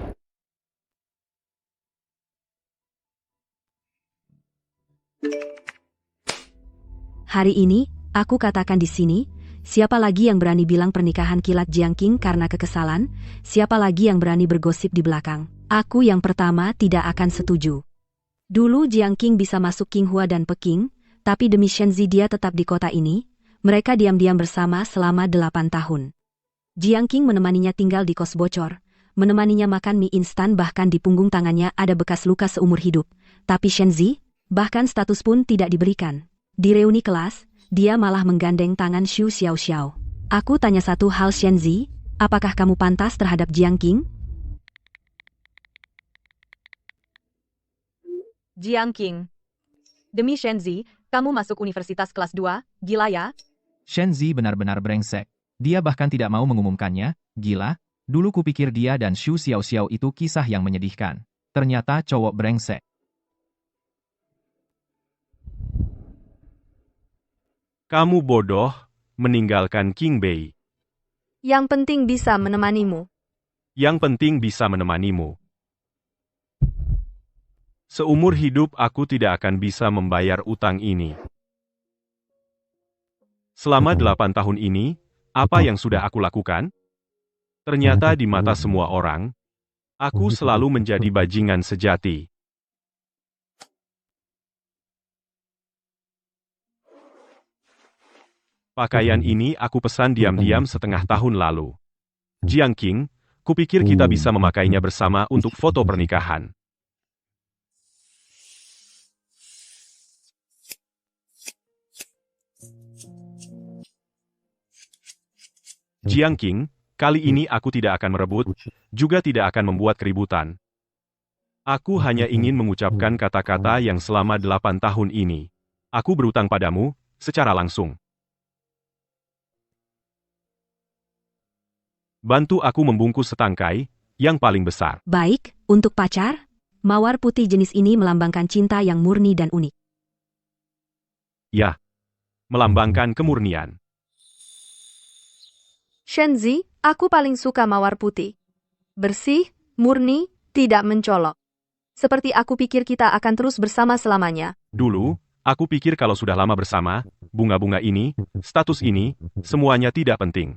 Hari ini, aku katakan di sini, siapa lagi yang berani bilang pernikahan kilat Jiang Qing karena kekesalan? Siapa lagi yang berani bergosip di belakang? Aku yang pertama tidak akan setuju. Dulu Jiang Qing bisa masuk Qinghua dan Peking, tapi demi Shenzi dia tetap di kota ini. Mereka diam-diam bersama selama 8 tahun. Jiang Qing menemaninya tinggal di kos bocor, menemaninya makan mie instan, bahkan di punggung tangannya ada bekas luka seumur hidup. Tapi Shenzi, bahkan status pun tidak diberikan. Di reuni kelas, dia malah menggandeng tangan Xu Xiaoxiao. Aku tanya satu hal Shenzi, apakah kamu pantas terhadap Jiang Qing? Jiang Qing. Demi Shenzi, kamu masuk universitas kelas 2, gila ya? Shenzi benar-benar brengsek. Dia bahkan tidak mau mengumumkannya, gila. Dulu kupikir dia dan Xu Xiaoxiao itu kisah yang menyedihkan. Ternyata cowok brengsek. Kamu bodoh, meninggalkan Qing Bei. Yang penting bisa menemanimu. Yang penting bisa menemanimu. Seumur hidup aku tidak akan bisa membayar utang ini. Selama 8 tahun ini, apa yang sudah aku lakukan? Ternyata di mata semua orang, aku selalu menjadi bajingan sejati. Pakaian ini aku pesan diam-diam setengah tahun lalu. Jiang Qing, kupikir kita bisa memakainya bersama untuk foto pernikahan. Jiang Qing, kali ini aku tidak akan merebut, juga tidak akan membuat keributan. Aku hanya ingin mengucapkan kata-kata yang selama 8 tahun ini. Aku berutang padamu, secara langsung. Bantu aku membungkus setangkai, yang paling besar. Baik, untuk pacar, mawar putih jenis ini melambangkan cinta yang murni dan unik. Ya, melambangkan kemurnian. Shenzi, aku paling suka mawar putih. Bersih, murni, tidak mencolok. Seperti aku pikir kita akan terus bersama selamanya. Dulu, aku pikir kalau sudah lama bersama, bunga-bunga ini, status ini, semuanya tidak penting.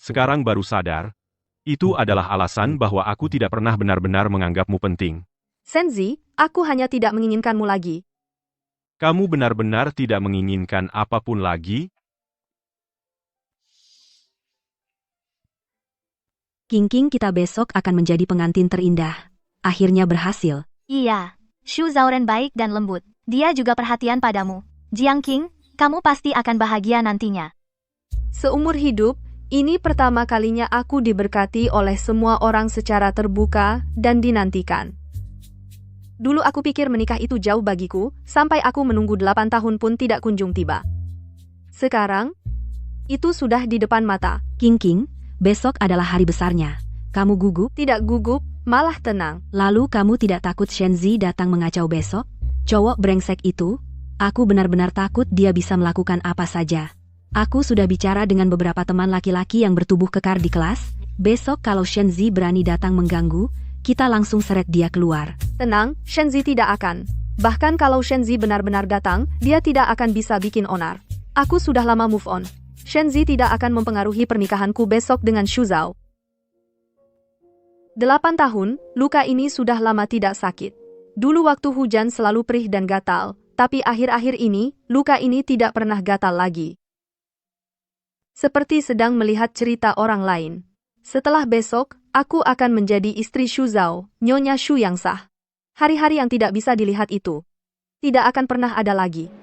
Sekarang baru sadar, itu adalah alasan bahwa aku tidak pernah benar-benar menganggapmu penting. Shenzi, aku hanya tidak menginginkanmu lagi. Kamu benar-benar tidak menginginkan apapun lagi? Qing, kita besok akan menjadi pengantin terindah. Akhirnya berhasil. Iya, Xu Zhaoren baik dan lembut. Dia juga perhatian padamu. Jiang Qing, kamu pasti akan bahagia nantinya. Seumur hidup, ini pertama kalinya aku diberkati oleh semua orang secara terbuka dan dinantikan. Dulu aku pikir menikah itu jauh bagiku, sampai aku menunggu 8 tahun pun tidak kunjung tiba. Sekarang, itu sudah di depan mata. Qing, besok adalah hari besarnya. Kamu gugup? Tidak gugup, malah tenang. Lalu kamu tidak takut Shenzi datang mengacau besok? Cowok brengsek itu, aku benar-benar takut dia bisa melakukan apa saja. Aku sudah bicara dengan beberapa teman laki-laki yang bertubuh kekar di kelas. Besok kalau Shenzi berani datang mengganggu, kita langsung seret dia keluar. Tenang, Shenzi tidak akan. Bahkan kalau Shenzi benar-benar datang, dia tidak akan bisa bikin onar. Aku sudah lama move on. Shenzi tidak akan mempengaruhi pernikahanku besok dengan Xu Zhao. 8 tahun, luka ini sudah lama tidak sakit. Dulu waktu hujan selalu perih dan gatal, tapi akhir-akhir ini, luka ini tidak pernah gatal lagi. Seperti sedang melihat cerita orang lain. Setelah besok, aku akan menjadi istri Xu Zhao, Nyonya Xu yang sah. Hari-hari yang tidak bisa dilihat itu tidak akan pernah ada lagi.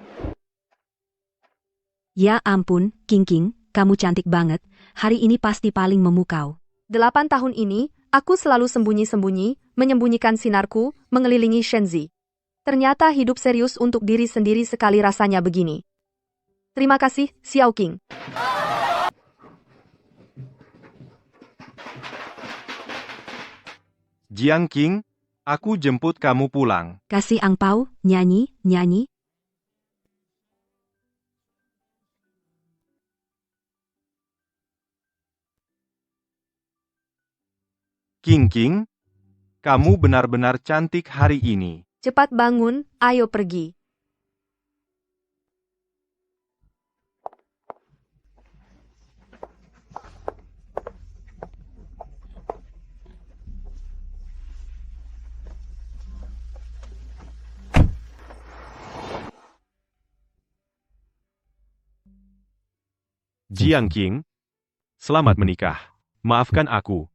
Ya ampun, King, kamu cantik banget. Hari ini pasti paling memukau. 8 tahun ini, aku selalu sembunyi-sembunyi, menyembunyikan sinarku, mengelilingi Shenzi. Ternyata hidup serius untuk diri sendiri sekali rasanya begini. Terima kasih, Xiao Qing. Jiang Qing, aku jemput kamu pulang. Kasih angpau, nyanyi. Qing, kamu benar-benar cantik hari ini. Cepat bangun, ayo pergi. Jiang Qing, selamat menikah. Maafkan aku.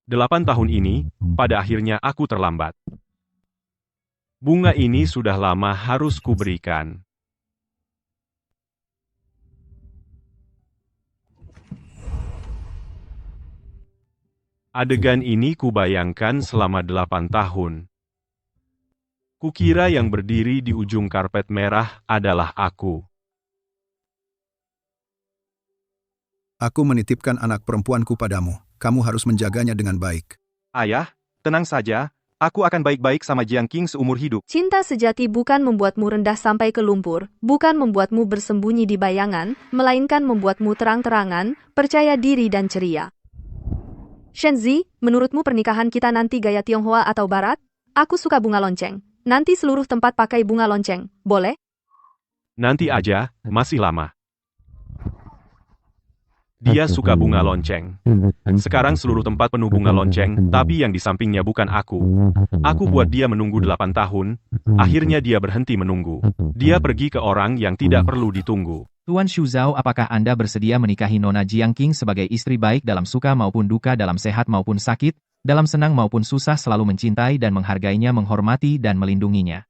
8 tahun ini, pada akhirnya aku terlambat. Bunga ini sudah lama harus kuberikan. Adegan ini kubayangkan selama 8 tahun. Kukira yang berdiri di ujung karpet merah adalah aku. Aku menitipkan anak perempuanku padamu. Kamu harus menjaganya dengan baik. Ayah, tenang saja, aku akan baik-baik sama Jiang Qing seumur hidup. Cinta sejati bukan membuatmu rendah sampai ke lumpur, bukan membuatmu bersembunyi di bayangan, melainkan membuatmu terang-terangan, percaya diri dan ceria. Shenzi, menurutmu pernikahan kita nanti gaya Tionghoa atau Barat? Aku suka bunga lonceng. Nanti seluruh tempat pakai bunga lonceng, boleh? Nanti aja, masih lama. Dia suka bunga lonceng. Sekarang seluruh tempat penuh bunga lonceng, tapi yang di sampingnya bukan aku. Aku buat dia menunggu 8 tahun, akhirnya dia berhenti menunggu. Dia pergi ke orang yang tidak perlu ditunggu. Tuan Xu Zhao, apakah Anda bersedia menikahi Nona Jiang Qing sebagai istri baik dalam suka maupun duka, dalam sehat maupun sakit, dalam senang maupun susah, selalu mencintai dan menghargainya, menghormati dan melindunginya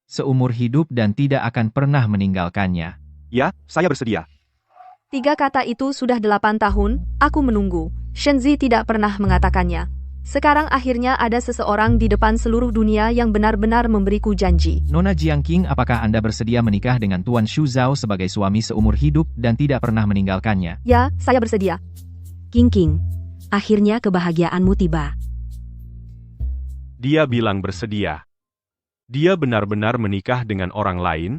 seumur hidup dan tidak akan pernah meninggalkannya? Ya, saya bersedia. 3 kata itu sudah 8 tahun, aku menunggu. Shenzi tidak pernah mengatakannya. Sekarang akhirnya ada seseorang di depan seluruh dunia yang benar-benar memberiku janji. Nona Jiang Qing, apakah Anda bersedia menikah dengan Tuan Xu Zhao sebagai suami seumur hidup dan tidak pernah meninggalkannya? Ya, saya bersedia. King, akhirnya kebahagiaanmu tiba. Dia bilang bersedia. Dia benar-benar menikah dengan orang lain?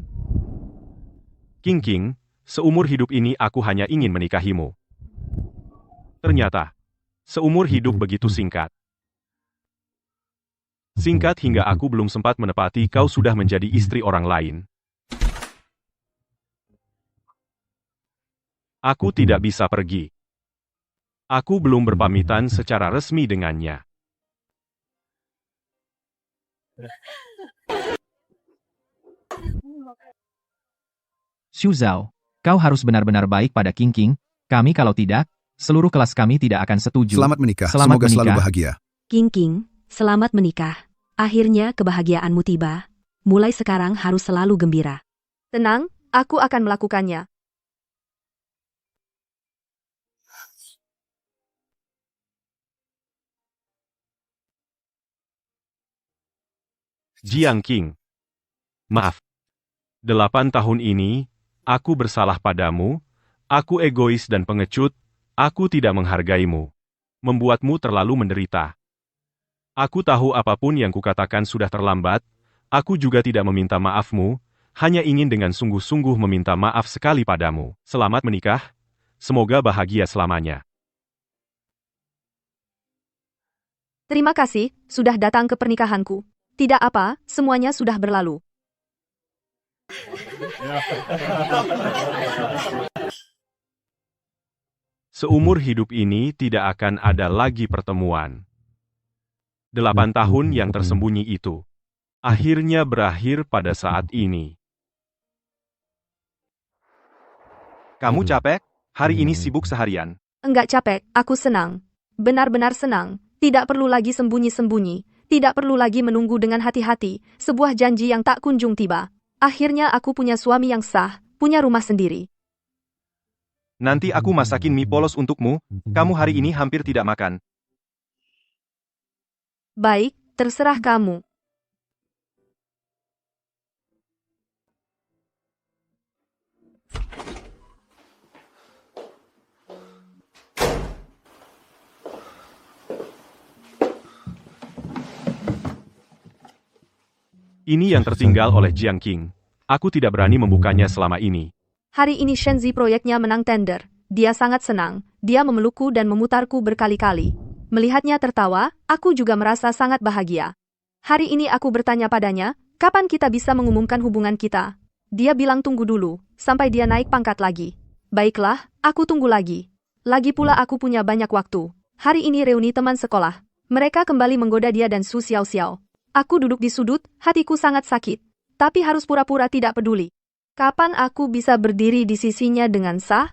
King, seumur hidup ini aku hanya ingin menikahimu. Ternyata, seumur hidup begitu singkat. Singkat hingga aku belum sempat menepati kau sudah menjadi istri orang lain. Aku tidak bisa pergi. Aku belum berpamitan secara resmi dengannya. Xu Zhao, kau harus benar-benar baik pada King. Kami kalau tidak, seluruh kelas kami tidak akan setuju. Selamat menikah. Selamat Semoga selalu menikah. bahagia. King, selamat menikah. Akhirnya kebahagiaanmu tiba. Mulai sekarang harus selalu gembira. Tenang, aku akan melakukannya. Jiang Qing. Maaf. 8 tahun ini, aku bersalah padamu, aku egois dan pengecut, aku tidak menghargaimu. Membuatmu terlalu menderita. Aku tahu apapun yang kukatakan sudah terlambat, aku juga tidak meminta maafmu, hanya ingin dengan sungguh-sungguh meminta maaf sekali padamu. Selamat menikah, semoga bahagia selamanya. Terima kasih, sudah datang ke pernikahanku. Tidak apa, semuanya sudah berlalu. Seumur hidup ini tidak akan ada lagi pertemuan. 8 tahun yang tersembunyi itu akhirnya berakhir pada saat ini. Kamu capek? Hari ini sibuk seharian. Enggak capek, aku senang. Benar-benar senang. Tidak perlu lagi sembunyi-sembunyi. Tidak perlu lagi menunggu dengan hati-hati. Sebuah janji yang tak kunjung tiba. Akhirnya aku punya suami yang sah, punya rumah sendiri. Nanti aku masakin mie polos untukmu. Kamu hari ini hampir tidak makan. Baik, terserah kamu. Ini yang tertinggal oleh Jiang Qing. Aku tidak berani membukanya selama ini. Hari ini Shenzi proyeknya menang tender. Dia sangat senang. Dia memelukku dan memutarku berkali-kali. Melihatnya tertawa, aku juga merasa sangat bahagia. Hari ini aku bertanya padanya, kapan kita bisa mengumumkan hubungan kita? Dia bilang tunggu dulu, sampai dia naik pangkat lagi. Baiklah, aku tunggu lagi. Lagi pula aku punya banyak waktu. Hari ini reuni teman sekolah. Mereka kembali menggoda dia dan Su Xiao-Xiao. Aku duduk di sudut, hatiku sangat sakit. Tapi harus pura-pura tidak peduli. Kapan aku bisa berdiri di sisinya dengan sah?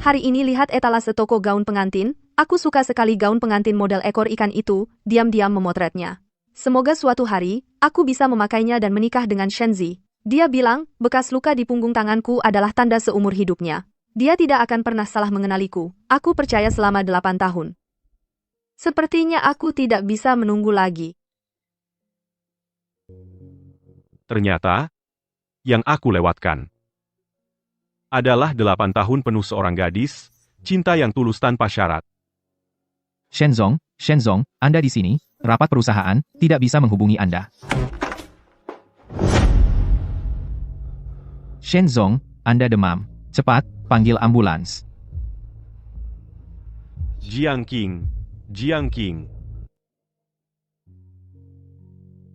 Hari ini lihat etalase toko gaun pengantin, aku suka sekali gaun pengantin model ekor ikan itu, diam-diam memotretnya. Semoga suatu hari, aku bisa memakainya dan menikah dengan Shenzi. Dia bilang, bekas luka di punggung tanganku adalah tanda seumur hidupnya. Dia tidak akan pernah salah mengenaliku. Aku percaya selama 8 tahun. Sepertinya aku tidak bisa menunggu lagi. Ternyata, yang aku lewatkan adalah 8 tahun penuh seorang gadis, cinta yang tulus tanpa syarat. Shenzong, Anda di sini, rapat perusahaan, tidak bisa menghubungi Anda. Shenzong, Anda demam. Cepat, panggil ambulans. Jiang Qing.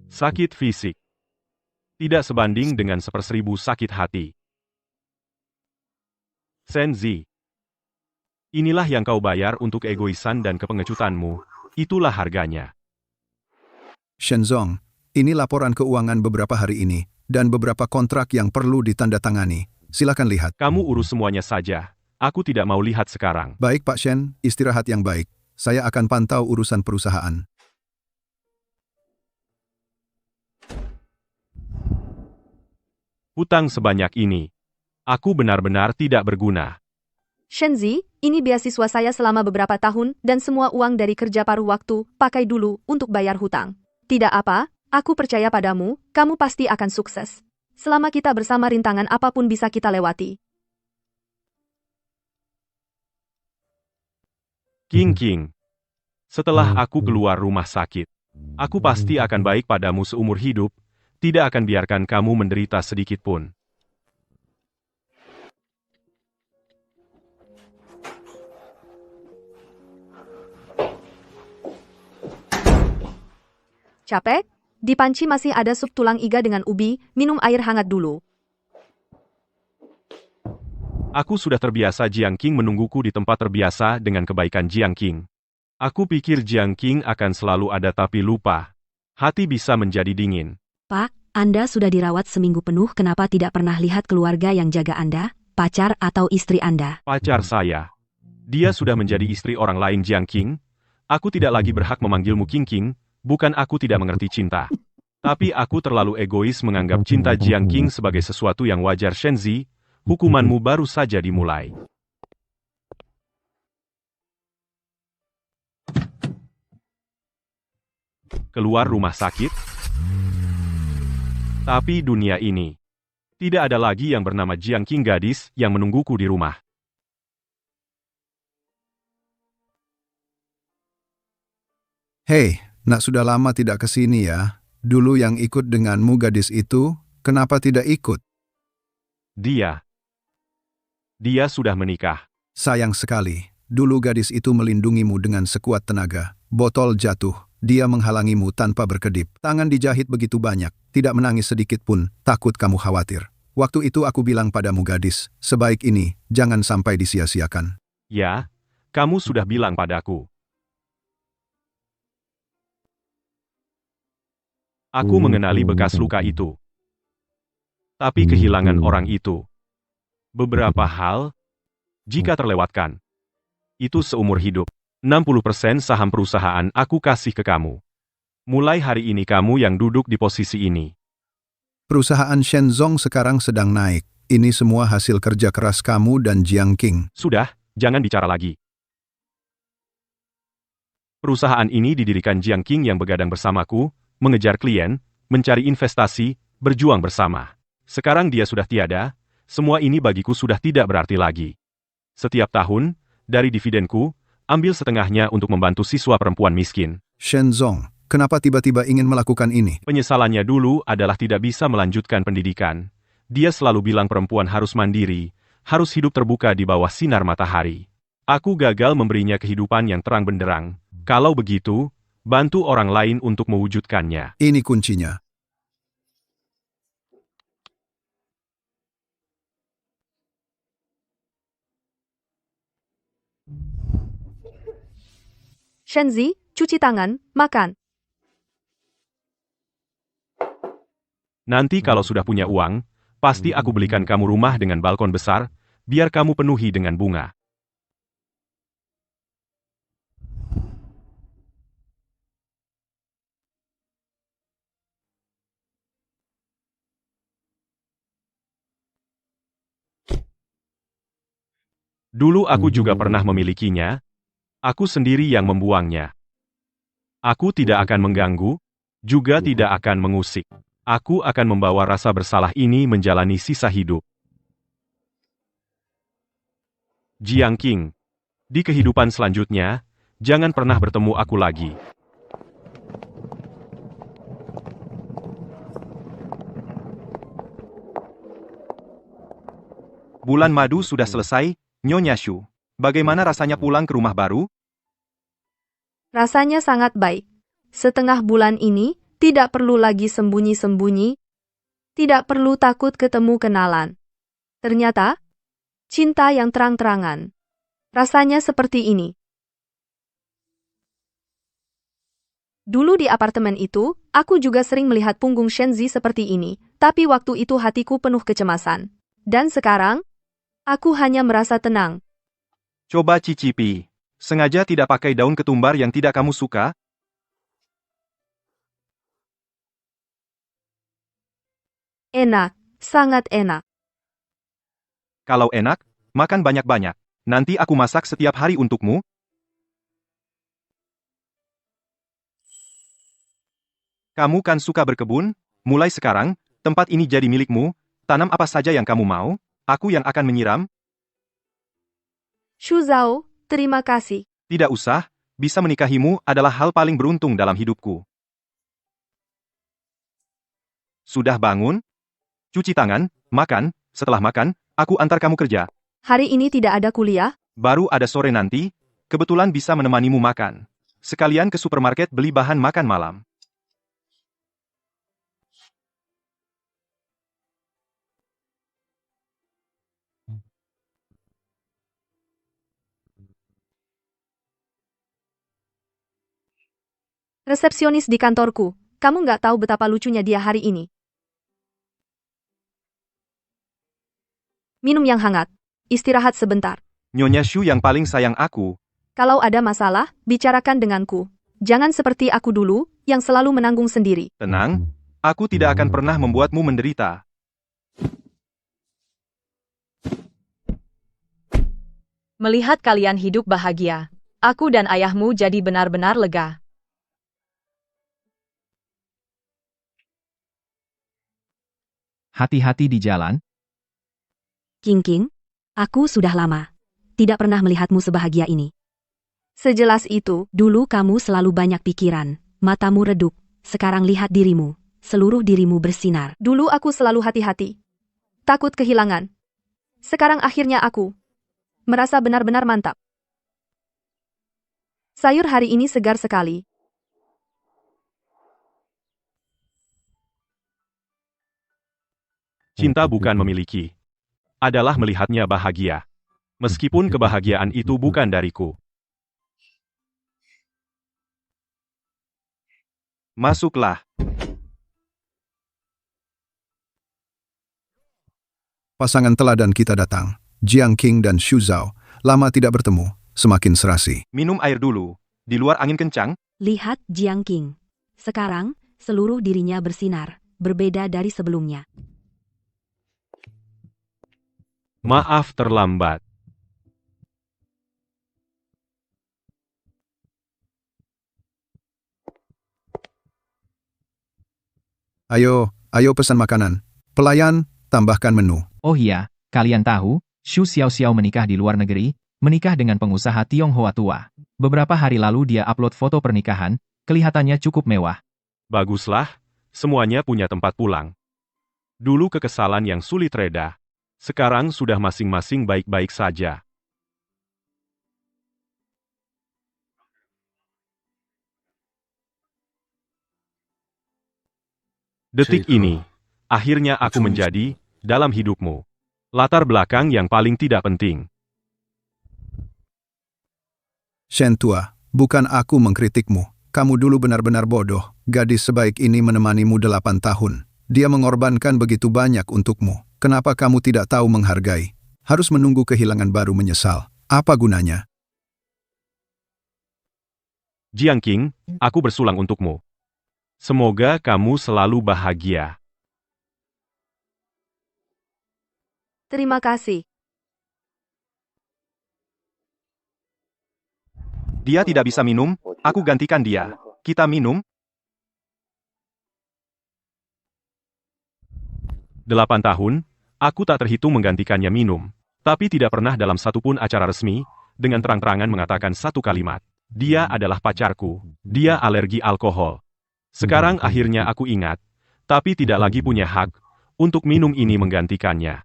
Sakit fisik tidak sebanding dengan 1/1000 sakit hati. Shenzi, inilah yang kau bayar untuk egoisan dan kepengecutanmu. Itulah harganya. Shenzong, ini laporan keuangan beberapa hari ini, dan beberapa kontrak yang perlu ditandatangani. Silakan lihat. Kamu urus semuanya saja. Aku tidak mau lihat sekarang. Baik Pak Shen, istirahat yang baik. Saya akan pantau urusan perusahaan. Hutang sebanyak ini. Aku benar-benar tidak berguna. Shenzi, ini beasiswa saya selama beberapa tahun dan semua uang dari kerja paruh waktu, pakai dulu untuk bayar hutang. Tidak apa, aku percaya padamu, kamu pasti akan sukses. Selama kita bersama rintangan apapun bisa kita lewati. Qing, setelah aku keluar rumah sakit, aku pasti akan baik padamu seumur hidup, tidak akan biarkan kamu menderita sedikit pun. Capek? Di panci masih ada sup tulang iga dengan ubi, minum air hangat dulu. Aku sudah terbiasa Jiang Qing menungguku di tempat terbiasa dengan kebaikan Jiang Qing. Aku pikir Jiang Qing akan selalu ada tapi lupa. Hati bisa menjadi dingin. Pak, Anda sudah dirawat seminggu penuh, kenapa tidak pernah lihat keluarga yang jaga Anda, pacar atau istri Anda? Pacar saya. Dia sudah menjadi istri orang lain Jiang Qing. Aku tidak lagi berhak memanggilmu Qing, bukan aku tidak mengerti cinta. Tapi aku terlalu egois menganggap cinta Jiang Qing sebagai sesuatu yang wajar. Shenzi, hukumanmu baru saja dimulai. Keluar rumah sakit? Tapi dunia ini, tidak ada lagi yang bernama Jiang Qing gadis yang menungguku di rumah. Hei, nak sudah lama tidak ke sini ya. Dulu yang ikut denganmu gadis itu, kenapa tidak ikut? Dia sudah menikah. Sayang sekali, dulu gadis itu melindungimu dengan sekuat tenaga. Botol jatuh, Dia menghalangimu tanpa berkedip. Tangan dijahit begitu banyak, tidak menangis sedikit pun, takut kamu khawatir. Waktu itu aku bilang padamu gadis, sebaik ini, jangan sampai disia-siakan. Ya, kamu sudah bilang padaku. Aku mengenali bekas luka itu. Tapi kehilangan orang itu. Beberapa hal, jika terlewatkan, itu seumur hidup. 60% saham perusahaan aku kasih ke kamu. Mulai hari ini kamu yang duduk di posisi ini. Perusahaan Shenzong sekarang sedang naik. Ini semua hasil kerja keras kamu dan Jiang Qing. Sudah, jangan bicara lagi. Perusahaan ini didirikan Jiang Qing yang begadang bersamaku, mengejar klien, mencari investasi, berjuang bersama. Sekarang dia sudah tiada, semua ini bagiku sudah tidak berarti lagi. Setiap tahun, dari dividenku, ambil setengahnya untuk membantu siswa perempuan miskin. Shenzong, kenapa tiba-tiba ingin melakukan ini? Penyesalannya dulu adalah tidak bisa melanjutkan pendidikan. Dia selalu bilang perempuan harus mandiri, harus hidup terbuka di bawah sinar matahari. Aku gagal memberinya kehidupan yang terang benderang. Kalau begitu, bantu orang lain untuk mewujudkannya. Ini kuncinya. Shenzi, cuci tangan, makan. Nanti kalau sudah punya uang, pasti aku belikan kamu rumah dengan balkon besar, biar kamu penuhi dengan bunga. Dulu aku juga pernah memilikinya, aku sendiri yang membuangnya. Aku tidak akan mengganggu, juga tidak akan mengusik. Aku akan membawa rasa bersalah ini menjalani sisa hidup. Jiang Qing, di kehidupan selanjutnya, jangan pernah bertemu aku lagi. Bulan madu sudah selesai, Nyonya Shu. Bagaimana rasanya pulang ke rumah baru? Rasanya sangat baik. Setengah bulan ini, tidak perlu lagi sembunyi-sembunyi, tidak perlu takut ketemu kenalan. Ternyata, cinta yang terang-terangan. Rasanya seperti ini. Dulu di apartemen itu, aku juga sering melihat punggung Shenzi seperti ini, tapi waktu itu hatiku penuh kecemasan. Dan sekarang, aku hanya merasa tenang. Coba cicipi. Sengaja tidak pakai daun ketumbar yang tidak kamu suka? Enak, sangat enak. Kalau enak, makan banyak-banyak. Nanti aku masak setiap hari untukmu. Kamu kan suka berkebun? Mulai sekarang, tempat ini jadi milikmu. Tanam apa saja yang kamu mau, aku yang akan menyiram. Shu Zhao, terima kasih. Tidak usah, bisa menikahimu adalah hal paling beruntung dalam hidupku. Sudah bangun? Cuci tangan, makan, setelah makan, aku antar kamu kerja. Hari ini tidak ada kuliah? Baru ada sore nanti, kebetulan bisa menemanimu makan. Sekalian ke supermarket beli bahan makan malam. Resepsionis di kantorku, kamu nggak tahu betapa lucunya dia hari ini. Minum yang hangat. Istirahat sebentar. Nyonya Shu yang paling sayang aku. Kalau ada masalah, bicarakan denganku. Jangan seperti aku dulu, yang selalu menanggung sendiri. Tenang, aku tidak akan pernah membuatmu menderita. Melihat kalian hidup bahagia, aku dan ayahmu jadi benar-benar lega. Hati-hati di jalan. King, aku sudah lama tidak pernah melihatmu sebahagia ini. Sejelas itu, Dulu kamu selalu banyak pikiran, matamu redup, sekarang lihat dirimu, seluruh dirimu bersinar. dulu aku selalu hati-hati. Takut kehilangan. Sekarang akhirnya aku merasa benar-benar mantap. Sayur hari ini segar sekali. Cinta bukan memiliki. Adalah melihatnya bahagia. Meskipun kebahagiaan itu bukan dariku. Masuklah. Pasangan teladan kita datang. Jiang Qing dan Xu Zhao. Lama tidak bertemu, semakin serasi. Minum air dulu. Di luar angin kencang. Lihat Jiang Qing. Sekarang, seluruh dirinya bersinar, berbeda dari sebelumnya. Maaf terlambat. Ayo pesan makanan. Pelayan, tambahkan menu. Oh iya, kalian tahu, Xu Xiaoxiao menikah di luar negeri, menikah dengan pengusaha Tionghoa tua. Beberapa hari lalu dia upload foto pernikahan, kelihatannya cukup mewah. Baguslah, semuanya punya tempat pulang. Dulu kekesalan yang sulit reda. Sekarang sudah masing-masing baik-baik saja. Detik ini, akhirnya aku menjadi, dalam hidupmu, latar belakang yang paling tidak penting. Shen tua, bukan aku mengkritikmu. Kamu dulu benar-benar bodoh. Gadis sebaik ini menemanimu 8 tahun. Dia mengorbankan begitu banyak untukmu. Kenapa kamu tidak tahu menghargai? Harus menunggu kehilangan baru menyesal. Apa gunanya? Jiang Qing, aku bersulang untukmu. Semoga kamu selalu bahagia. Terima kasih. Dia tidak bisa minum, aku gantikan dia. Kita minum. 8 tahun, aku tak terhitung menggantikannya minum. Tapi tidak pernah dalam satupun acara resmi, dengan terang-terangan mengatakan satu kalimat. Dia adalah pacarku. Dia alergi alkohol. Sekarang akhirnya aku ingat, tapi tidak lagi punya hak untuk minum ini menggantikannya.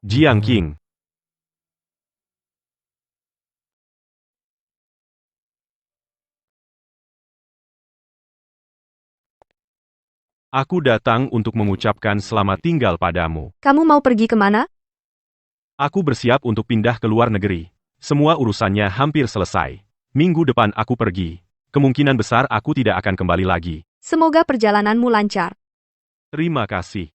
Jiang Qing. Aku datang untuk mengucapkan selamat tinggal padamu. Kamu mau pergi kemana? Aku bersiap untuk pindah ke luar negeri. Semua urusannya hampir selesai. Minggu depan aku pergi. Kemungkinan besar aku tidak akan kembali lagi. Semoga perjalananmu lancar. Terima kasih.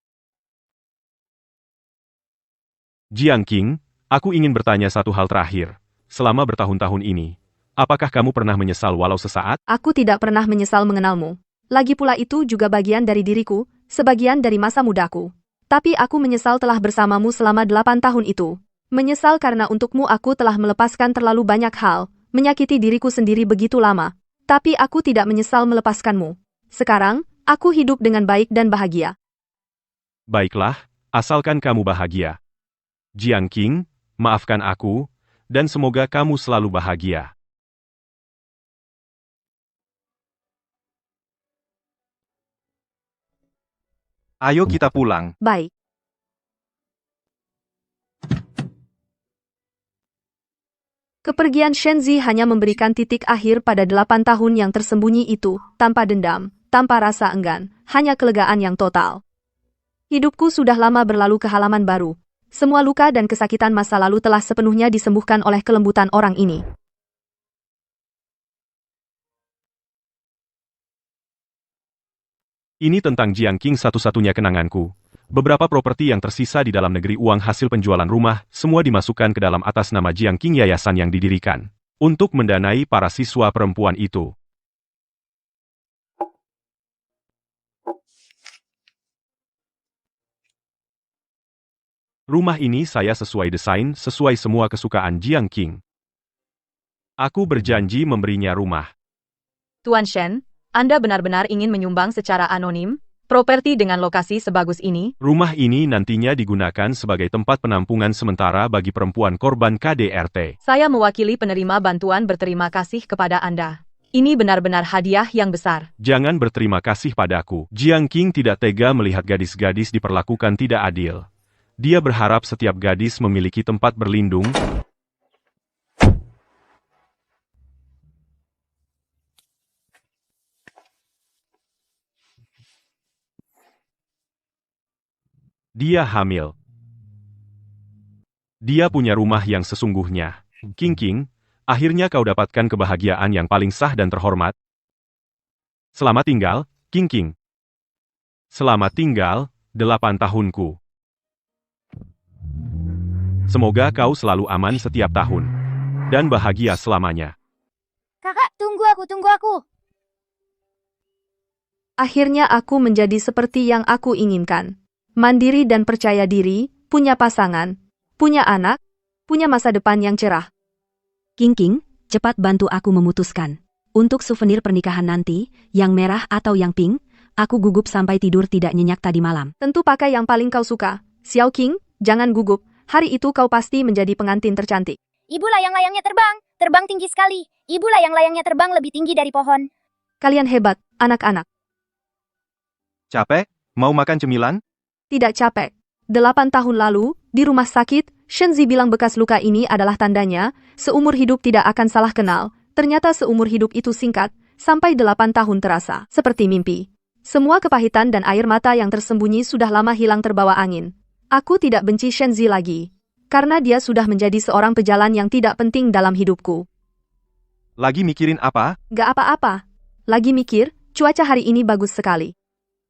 Jiang Qing, aku ingin bertanya satu hal terakhir. Selama bertahun-tahun ini, apakah kamu pernah menyesal walau sesaat? Aku tidak pernah menyesal mengenalmu. Lagi pula itu juga bagian dari diriku, sebagian dari masa mudaku. Tapi aku menyesal telah bersamamu selama 8 tahun itu. Menyesal karena untukmu aku telah melepaskan terlalu banyak hal, menyakiti diriku sendiri begitu lama. Tapi aku tidak menyesal melepaskanmu. Sekarang, aku hidup dengan baik dan bahagia. Baiklah, asalkan kamu bahagia. Jiang Qing, maafkan aku, dan semoga kamu selalu bahagia. Ayo kita pulang. Baik. Kepergian Shenzi hanya memberikan titik akhir pada 8 tahun yang tersembunyi itu, tanpa dendam, tanpa rasa enggan, hanya kelegaan yang total. Hidupku sudah lama berlalu ke halaman baru. Semua luka dan kesakitan masa lalu telah sepenuhnya disembuhkan oleh kelembutan orang ini. Ini tentang Jiang Qing satu-satunya kenanganku. Beberapa properti yang tersisa di dalam negeri uang hasil penjualan rumah, semua dimasukkan ke dalam atas nama Jiang Qing yayasan yang didirikan. Untuk mendanai para siswa perempuan itu. Rumah ini saya sesuai desain, sesuai semua kesukaan Jiang Qing. Aku berjanji memberinya rumah. Tuan Shen, Anda benar-benar ingin menyumbang secara anonim properti dengan lokasi sebagus ini? Rumah ini nantinya digunakan sebagai tempat penampungan sementara bagi perempuan korban KDRT. Saya mewakili penerima bantuan berterima kasih kepada Anda. Ini benar-benar hadiah yang besar. Jangan berterima kasih padaku. Jiang Qing tidak tega melihat gadis-gadis diperlakukan tidak adil. Dia berharap setiap gadis memiliki tempat berlindung, Dia hamil. Dia punya rumah yang sesungguhnya. King, akhirnya kau dapatkan kebahagiaan yang paling sah dan terhormat. Selamat tinggal, King. Selamat tinggal, 8 tahunku. Semoga kau selalu aman setiap tahun. Dan bahagia selamanya. Kakak, tunggu aku. Akhirnya aku menjadi seperti yang aku inginkan. Mandiri dan percaya diri, punya pasangan, punya anak, punya masa depan yang cerah. King, cepat bantu aku memutuskan. Untuk souvenir pernikahan nanti, yang merah atau yang pink, aku gugup sampai tidur tidak nyenyak tadi malam. Tentu pakai yang paling kau suka. Xiao King, jangan gugup. Hari itu kau pasti menjadi pengantin tercantik. Ibu layang-layangnya terbang tinggi sekali. Ibu layang-layangnya terbang lebih tinggi dari pohon. Kalian hebat, anak-anak. Capek? Mau makan cemilan? Tidak capek. 8 tahun lalu, di rumah sakit, Shenzi bilang bekas luka ini adalah tandanya, seumur hidup tidak akan salah kenal. Ternyata seumur hidup itu singkat, sampai 8 tahun terasa, seperti mimpi. Semua kepahitan dan air mata yang tersembunyi sudah lama hilang terbawa angin. Aku tidak benci Shenzi lagi. Karena dia sudah menjadi seorang pejalan yang tidak penting dalam hidupku. Lagi mikirin apa? Gak apa-apa. Lagi mikir, cuaca hari ini bagus sekali.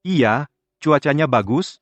Iya, cuacanya bagus,